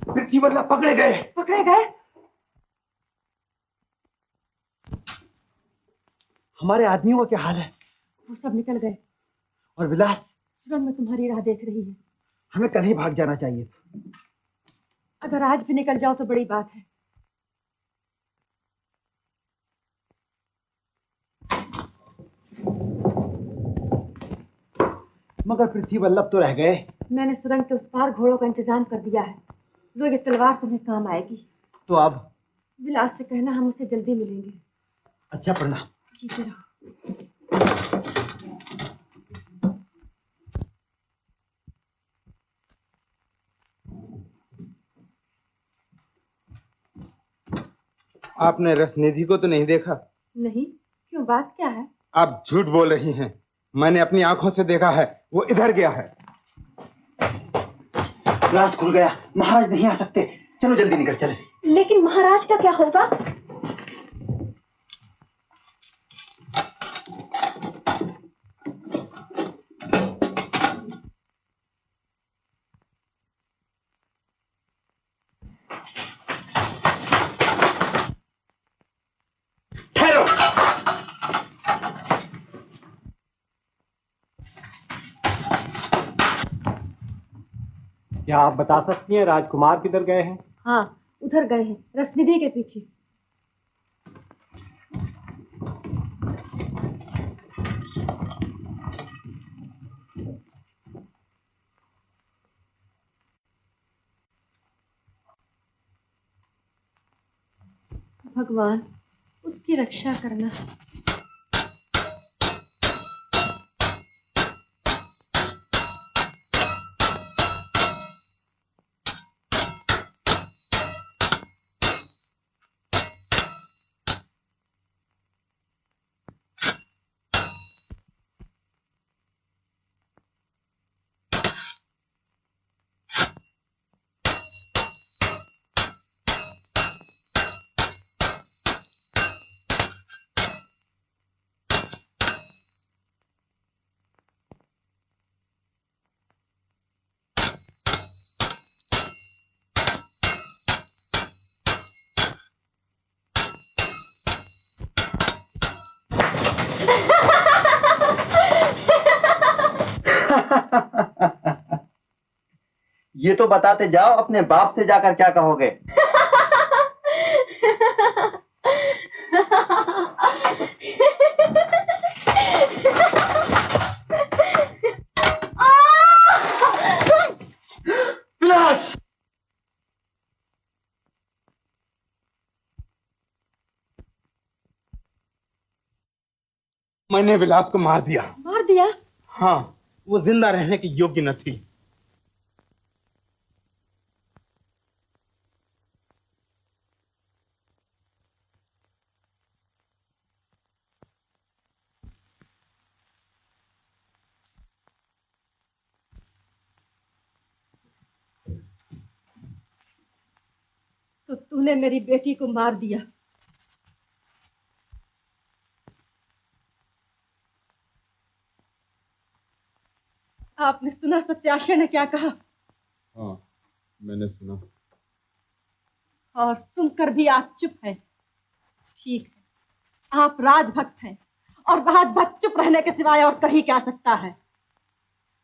पृथ्वी वल्लभ पकड़े गए। पकड़े गए? हमारे आदमियों का क्या हाल है? वो सब निकल गए। और विलास? सुरंग में तुम्हारी राह देख रही है। हमें कल ही भाग जाना चाहिए। अगर आज भी निकल जाओ तो बड़ी बात है। मगर पृथ्वी वल्लभ तो रह गए। मैंने सुरंग के उस पार घोड़ों का इंतजाम कर दिया है। लो, ये तलवार तुम्हें काम आएगी। तो अब? विलास से कहना हम उसे जल्दी मिलेंगे। अच्छा, प्रणाम। जीते रहो। आपने रसनिधि को तो नहीं देखा? नहीं, क्यों, बात क्या है? आप झूठ बोल रही हैं। मैंने अपनी आंखों से देखा है, वो इधर गया है। राज खुल गया, महाराज नहीं आ सकते। चलो जल्दी निकल चले। लेकिन महाराज का क्या होगा? क्या आप बता सकती हैं राजकुमार किधर गए हैं? हाँ, उधर गए हैं, रसनिधि के पीछे। भगवान, उसकी रक्षा करना। ये तो बताते जाओ, अपने बाप से जाकर क्या कहोगे? विलास! मैंने विलास को मार दिया। मार दिया? हाँ, वो जिंदा रहने के योग्य न थी। तो तूने मेरी बेटी को मार दिया। आपने सुना सत्याशय ने क्या कहा? हाँ, मैंने सुना। और सुनकर भी आप चुप हैं। ठीक है, आप राजभक्त हैं और राजभक्त चुप रहने के सिवाय और कर ही क्या सकता है।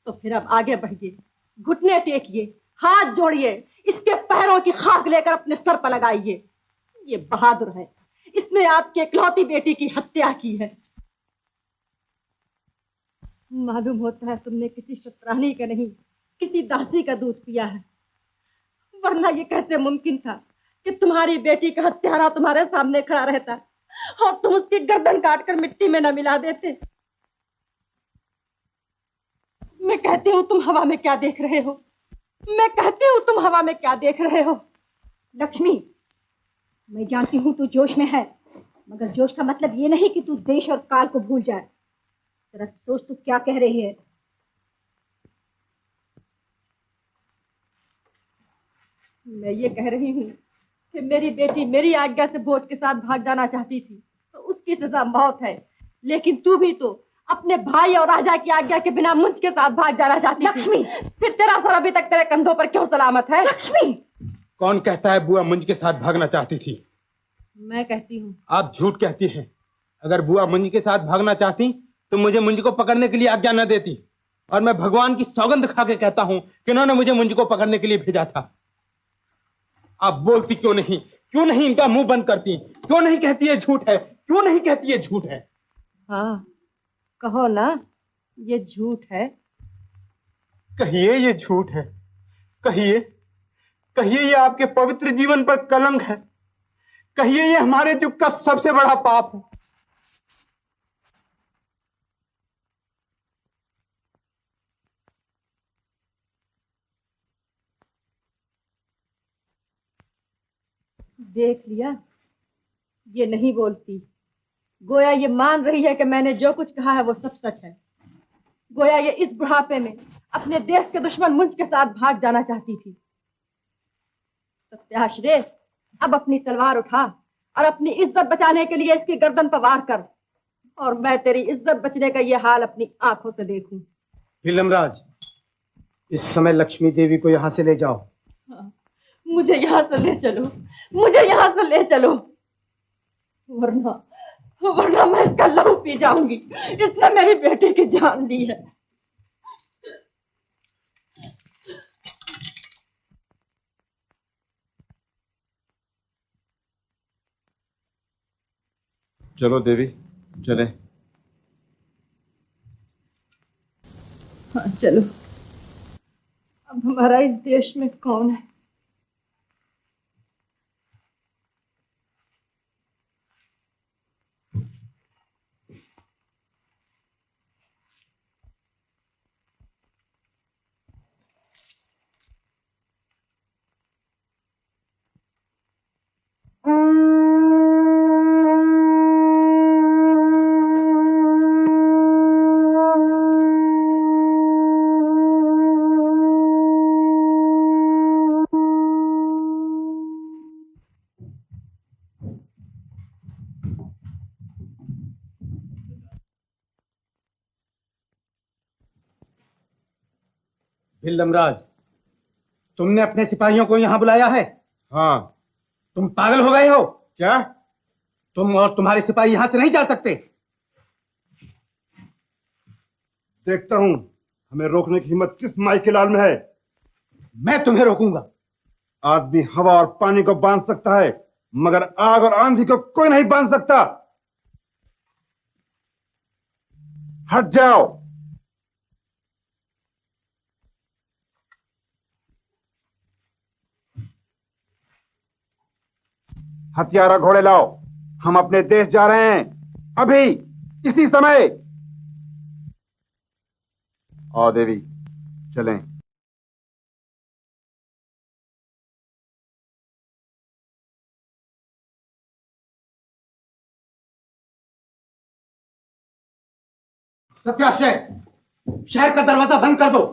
तो फिर अब आगे बढ़िए, घुटने टेकिए, हाथ जोड़िए, इसके पैरों की खाक लेकर अपने सर पर लगाइए। ये बहादुर है, इसने आपकी इकलौती बेटी की हत्या की है। मालूम होता है तुमने किसी शतरानी का नहीं, किसी दासी का दूध पिया है, वरना ये कैसे मुमकिन था कि तुम्हारी बेटी का हत्यारा तुम्हारे सामने खड़ा रहता और तुम उसकी गर्दन काटकर मिट्टी में न मिला देते। मैं कहती हूँ तुम हवा में क्या देख रहे हो? मैं कहती हूँ तुम हवा में क्या देख रहे हो? लक्ष्मी, मैं जानती हूँ तू जोश में है, मगर जोश का मतलब ये नहीं कि तू देश और काल को भूल जाए। जरा सोच तू क्या कह रही है। मैं ये कह रही हूँ कि मेरी बेटी मेरी आज्ञा से भोज के साथ भाग जाना चाहती थी तो उसकी सजा मौत है, लेकिन तू भी तो अपने भाई और राजा की आज्ञा के बिना मुंज के साथ भाग जाना चाहती थी। लक्ष्मी, फिर तेरा सर अभी तक तेरे कंधों पर क्यों सलामत है? लक्ष्मी, कौन कहता है बुआ मुंज के साथ भागना चाहती थी? मैं कहती हूँ। आप झूठ कहती हैं। अगर बुआ मुंज के साथ भागना चाहती तो मुझे मुंज को पकड़ने के लिए आज्ञा न देती, और मैं भगवान की सौगंध खा के कहता हूं कि उन्होंने मुझे मुंज को पकड़ने के लिए भेजा था। आप बोलती क्यों नहीं? क्यों नहीं इनका मुंह बंद करती? क्यों नहीं कहती है झूठ है? क्यों नहीं कहती है झूठ है? हाँ, कहो ना, ये झूठ है। कहिए ये झूठ है, कहिए, कहिए ये आपके पवित्र जीवन पर कलंक है, कहिए ये हमारे युग का सबसे बड़ा पाप है। देख लिया, ये नहीं बोलती। गोया ये मान रही है कि मैंने जो कुछ कहा है वो सब सच है। गोया ये इस बुढ़ापे में अपने देश के दुश्मन मुंज के साथ भाग जाना चाहती थी। सत्याश्रे, अब अपनी तलवार उठा और अपनी इज्जत बचाने के लिए इसकी गर्दन पर वार कर, और मैं तेरी इज्जत बचने का ये हाल अपनी आंखों से देखूं। नीलमराज, इस समय लक्ष्मी देवी को यहाँ से ले जाओ। हाँ, मुझे यहाँ से ले चलो, मुझे यहाँ से ले चलो, वरना मैं इसका लहू पी जाऊंगी। इसने मेरी बेटी की जान ली है। चलो देवी, चले। हाँ चलो। अब हमारा इस देश में कौन है? भिल्लमराज, तुमने अपने सिपाहियों को यहाँ बुलाया है? हाँ। तुम पागल हो गए हो क्या? तुम और तुम्हारे सिपाही यहाँ से नहीं जा सकते। देखता हूँ हमें रोकने की हिम्मत किस माई के लाल में है। मैं तुम्हें रोकूंगा। आदमी हवा और पानी को बांध सकता है, मगर आग और आंधी को कोई नहीं बांध सकता। हट जाओ। हथियारा घोड़े लाओ, हम अपने देश जा रहे हैं अभी। इसी समय। आओ देवी, चलें। सत्याश्रय, शहर का दरवाजा बंद कर दो।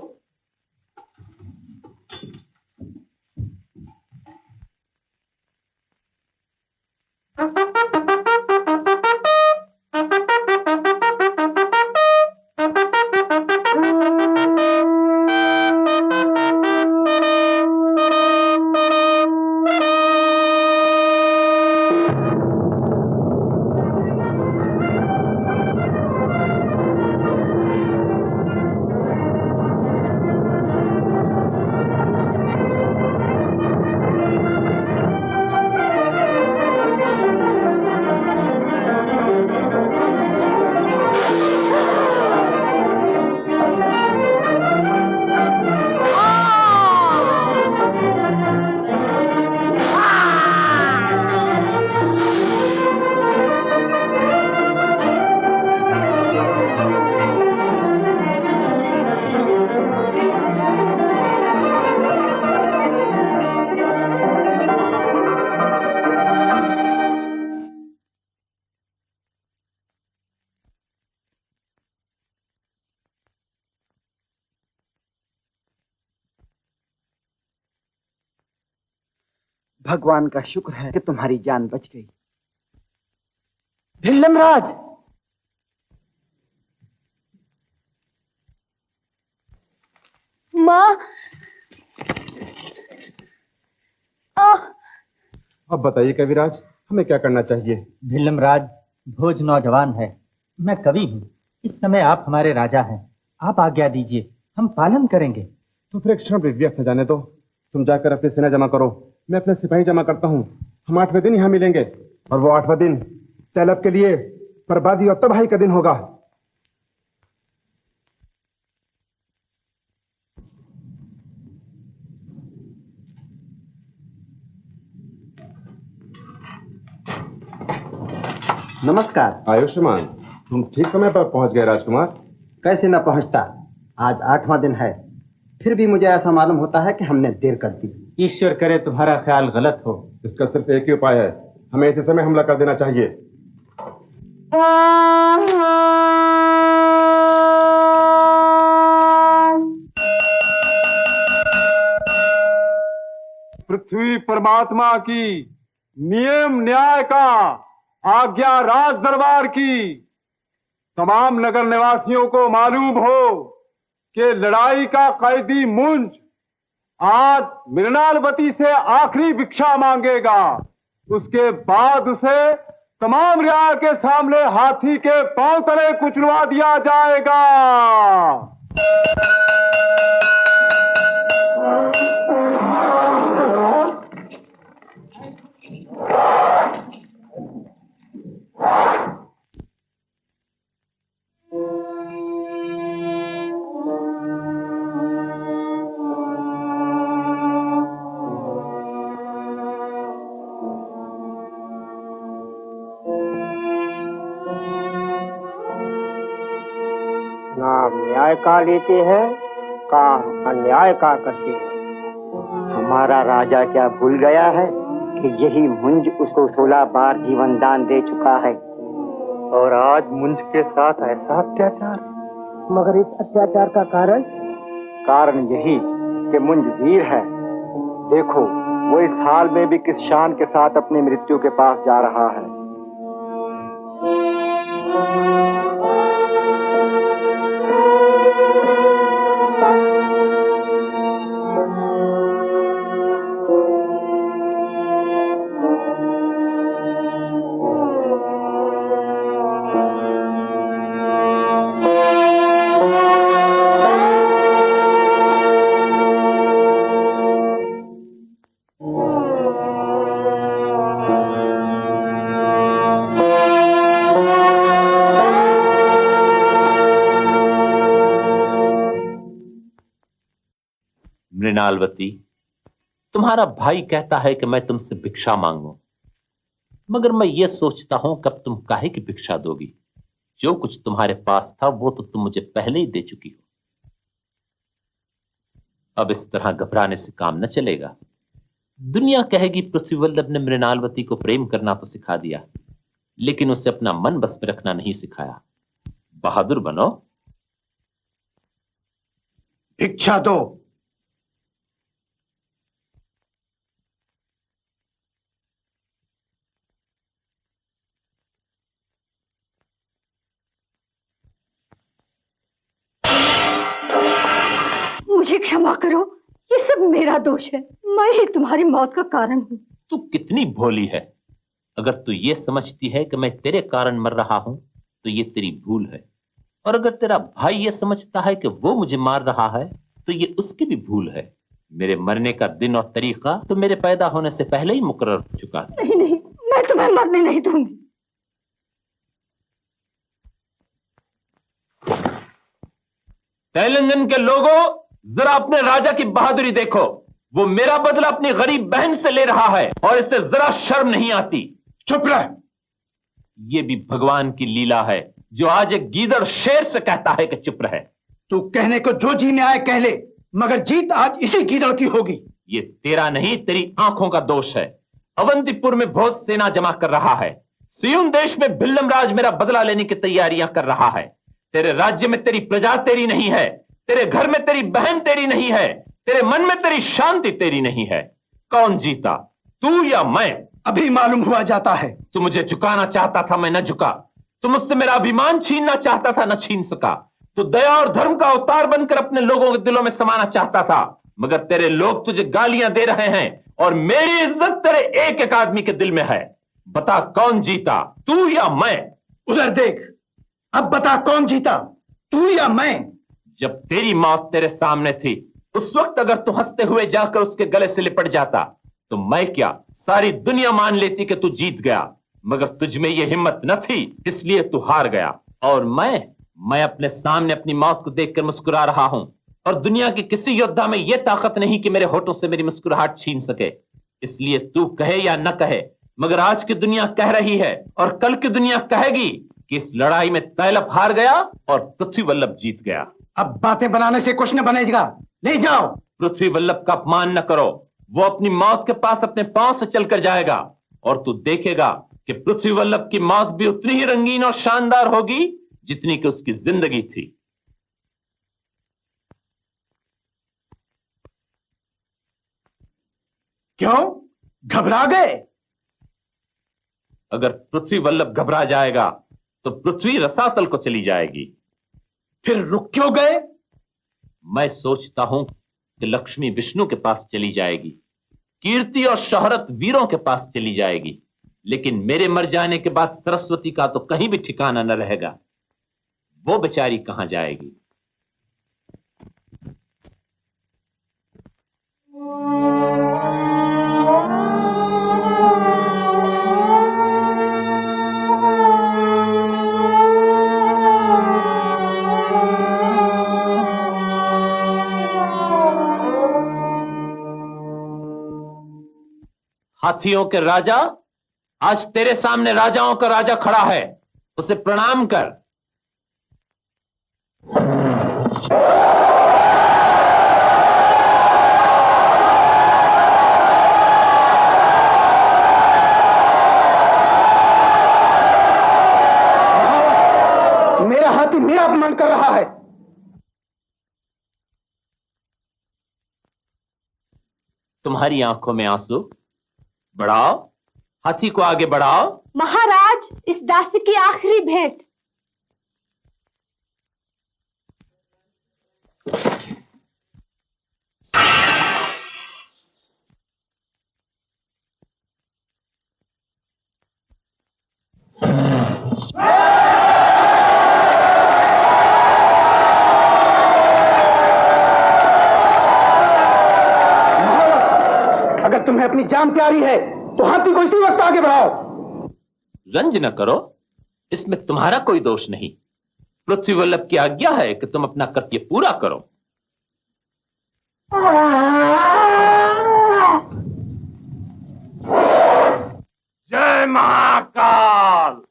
भगवान का शुक्र है कि तुम्हारी जान बच गई। भिल्लमराज, माँ। अब बताइए कविराज, हमें क्या करना चाहिए? भिल्लमराज, भोज नौजवान है, मैं कवि हूँ। इस समय आप हमारे राजा हैं, आप आज्ञा दीजिए, हम पालन करेंगे। तो फिर एक क्षण भी व्यर्थ जाने दो। तुम जाकर अपनी सेना जमा करो, मैं अपने सिपाही जमा करता हूँ। हम 8वें दिन यहाँ मिलेंगे, और वो 8वां दिन तैलब के लिए बर्बादी और तबाही का दिन होगा। नमस्कार। आयुष्मान, तुम ठीक समय पर पहुंच गए राजकुमार। कैसे न पहुंचता, आज 8वां दिन है, फिर भी मुझे ऐसा मालूम होता है कि हमने देर कर दी। ईश्वर करे तुम्हारा ख्याल गलत हो। इसका सिर्फ एक ही उपाय है, हमें इसी समय हमला कर देना चाहिए। पृथ्वी परमात्मा की, नियम न्याय का, आज्ञा राज दरबार की, तमाम नगर निवासियों को मालूम हो कि लड़ाई का कैदी मुंज आज मृणालवती से आखिरी भिक्षा मांगेगा। उसके बाद उसे तमाम रियार के सामने हाथी के पांव तले कुचलवा दिया जाएगा। नाम न्याय का लेते हैं, काम अन्याय का करते हैं। हमारा राजा क्या भूल गया है कि यही मुंज उसको 16 बार जीवन दान दे चुका है, और आज मुंज के साथ ऐसा अत्याचार। मगर इस अत्याचार का कारण यही कि मुंज वीर है। देखो, वो इस हाल में भी किस शान के साथ अपनी मृत्यु के पास जा रहा है। मृणालवती, तुम्हारा भाई कहता है कि मैं तुमसे भिक्षा मांगूं, मगर मैं ये सोचता हूं कब तुम काहे की भिक्षा दोगी। जो कुछ तुम्हारे पास था वो तो तुम मुझे पहले ही दे चुकी हो। अब इस तरह घबराने से काम न चलेगा। दुनिया कहेगी पृथ्वी वल्लभ ने मृणालवती को प्रेम करना तो सिखा दिया, लेकिन उसे अपना मन बस में रखना नहीं सिखाया। बहादुर बनो। भिक्षा दो। मुझे क्षमा करो, ये सब मेरा दोष है। मैं ही तुम्हारी मौत का कारण हूँ। तू कितनी भोली है। अगर तू ये समझती है कि मैं तेरे कारण मर रहा हूं तो ये तेरी भूल है, और अगर तेरा भाई ये समझता है कि वो मुझे मार रहा है तो ये उसकी भी भूल है। मेरे मरने का दिन और तरीका तो मेरे पैदा होने से पहले ही मुकर्रर हो चुका था। नहीं नहीं, मैं तुम्हें मरने नहीं दूंगी। तेलंगन के लोगों, जरा अपने राजा की बहादुरी देखो। वो मेरा बदला अपनी गरीब बहन से ले रहा है और इसे जरा शर्म नहीं आती। चुप रह। ये भी भगवान की लीला है जो आज एक गीदड़ शेर से कहता है कि चुप रहे। तू कहने को जो जी में आए कह ले, मगर जीत आज इसी गीदड़ की होगी। ये तेरा नहीं, तेरी आंखों का दोष है। अवंतीपुर में बहुत सेना जमा कर रहा है। सियुन देश में भिल्लम राज मेरा बदला लेने की तैयारियां कर रहा है। तेरे राज्य में तेरी प्रजा तेरी नहीं है, तेरे घर में तेरी बहन तेरी नहीं है, तेरे मन में तेरी शांति तेरी नहीं है। कौन जीता, तू या मैं? अभी मालूम हुआ जाता है। तू मुझे झुकाना चाहता था, मैं न झुका। तू मुझसे मेरा अभिमान छीनना चाहता था, न छीन सका। तू दया और धर्म का अवतार बनकर अपने लोगों के दिलों में समाना चाहता था, मगर तेरे लोग तुझे गालियां दे रहे हैं और मेरी इज्जत तेरे एक एक आदमी के दिल में है। बता कौन जीता, तू या मैं? उधर देख, अब बता कौन जीता, तू या मैं? जब तेरी मौत तेरे सामने थी उस वक्त अगर तू हंसते हुए जाकर उसके गले से लिपट जाता तो मैं क्या, सारी दुनिया मान लेती कि तू जीत गया। मगर तुझ में यह हिम्मत न थी, इसलिए तू हार गया। और मैं अपने सामने अपनी मौत को देखकर मुस्कुरा रहा हूं, और दुनिया के किसी योद्धा में यह ताकत नहीं कि मेरे होठों से मेरी मुस्कुराहट छीन सके। इसलिए तू कहे या न कहे, मगर आज की दुनिया कह रही है और कल की दुनिया कहेगी कि इस लड़ाई में तैलप हार गया और पृथ्वी वल्लभ जीत गया। अब बातें बनाने से कुछ न बनेगा, ले जाओ। पृथ्वी वल्लभ का अपमान न करो। वो अपनी मौत के पास अपने पांव से चलकर जाएगा और तू देखेगा कि पृथ्वी वल्लभ की मौत भी उतनी ही रंगीन और शानदार होगी जितनी कि उसकी जिंदगी थी। क्यों घबरा गए? अगर पृथ्वी वल्लभ घबरा जाएगा तो पृथ्वी रसातल को चली जाएगी। फिर रुक क्यों गए? मैं सोचता हूं कि लक्ष्मी विष्णु के पास चली जाएगी, कीर्ति और शोहरत वीरों के पास चली जाएगी, लेकिन मेरे मर जाने के बाद सरस्वती का तो कहीं भी ठिकाना न रहेगा। वो बेचारी कहां जाएगी? हाथियों के राजा, आज तेरे सामने राजाओं का राजा खड़ा है, उसे प्रणाम कर। मेरा हाथी मेरा अपमान कर रहा है। तुम्हारी आंखों में आंसू? बढ़ाओ, हाथी को आगे बढ़ाओ। महाराज, इस दासी की आखिरी भेंट। अगर तुम्हें अपनी जान प्यारी है तो हाथी को इसी वक्त आगे बढ़ाओ। रंज न करो, इसमें तुम्हारा कोई दोष नहीं। पृथ्वी वल्लभ की आज्ञा है कि तुम अपना कर्तव्य पूरा करो। जय महाकाल,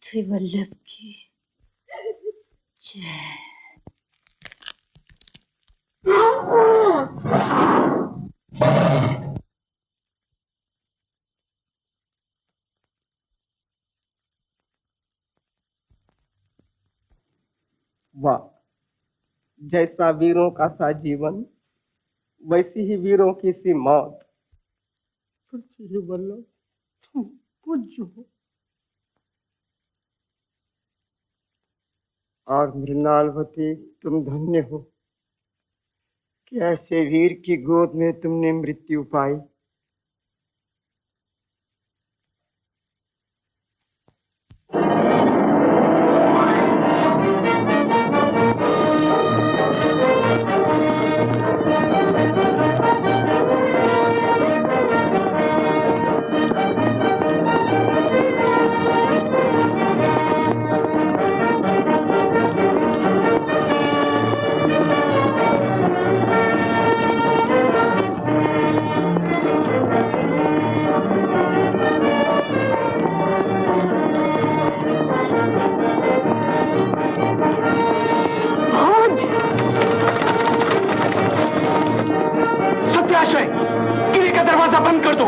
पृथ्वी वल्लभ की जय। वाह, जैसा वीरों का सा जीवन वैसी ही वीरों की सी मौत। पृथ्वी वल्लभ तुम पूज्य हो। और मृणालवती तुम धन्य हो कि ऐसे वीर की गोद में तुमने मृत्यु पाई। किले का दरवाजा बंद कर दो।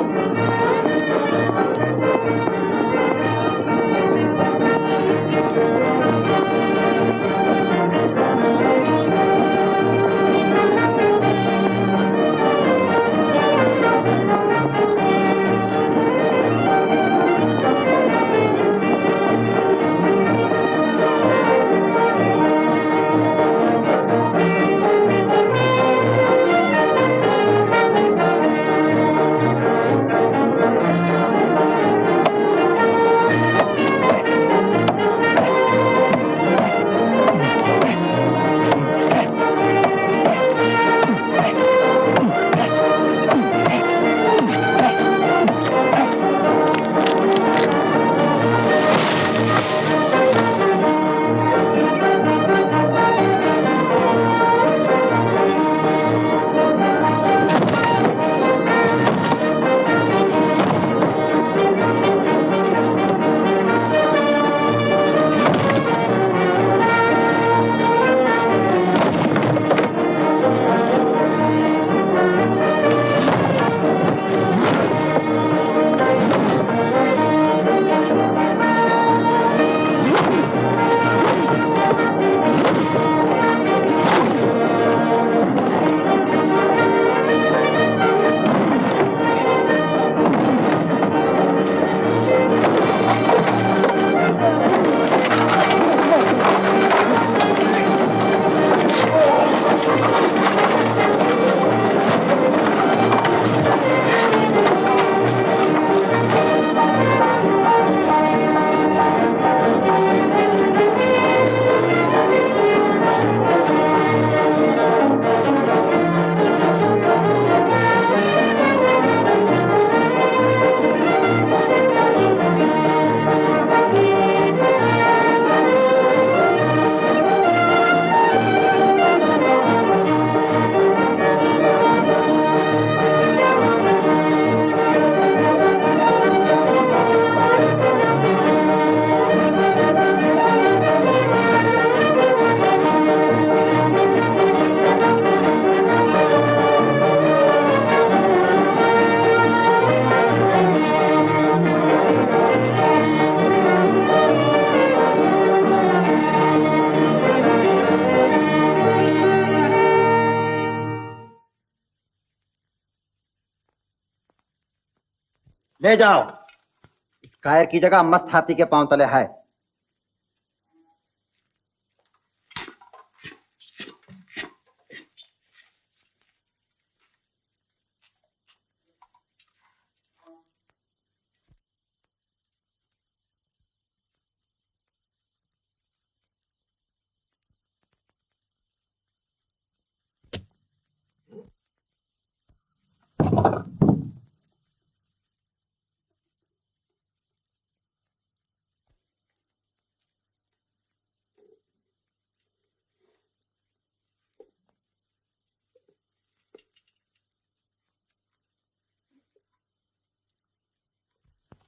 ले जाओ, इस कायर की जगह मस्त हाथी के पांव तले है।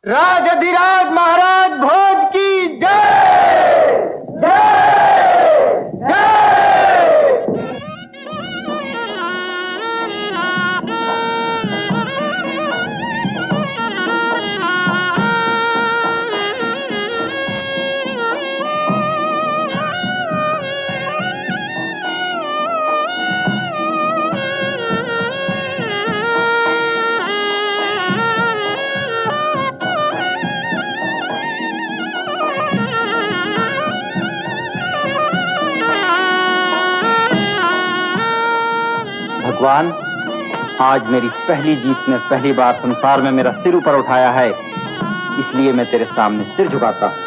राज अधिराज महाराज भोज की जय। भगवान, आज मेरी पहली जीत ने पहली बार संसार में मेरा सिर ऊपर उठाया है, इसलिए मैं तेरे सामने सिर झुकाता हूं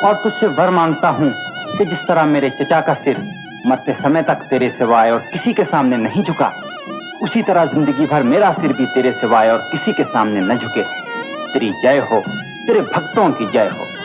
और तुझसे वर मांगता हूं कि जिस तरह मेरे चचा का सिर मरते समय तक तेरे सिवाय और किसी के सामने नहीं झुका, उसी तरह जिंदगी भर मेरा सिर भी तेरे सिवाय और किसी के सामने न झुके। तेरी जय हो, तेरे भक्तों की जय हो।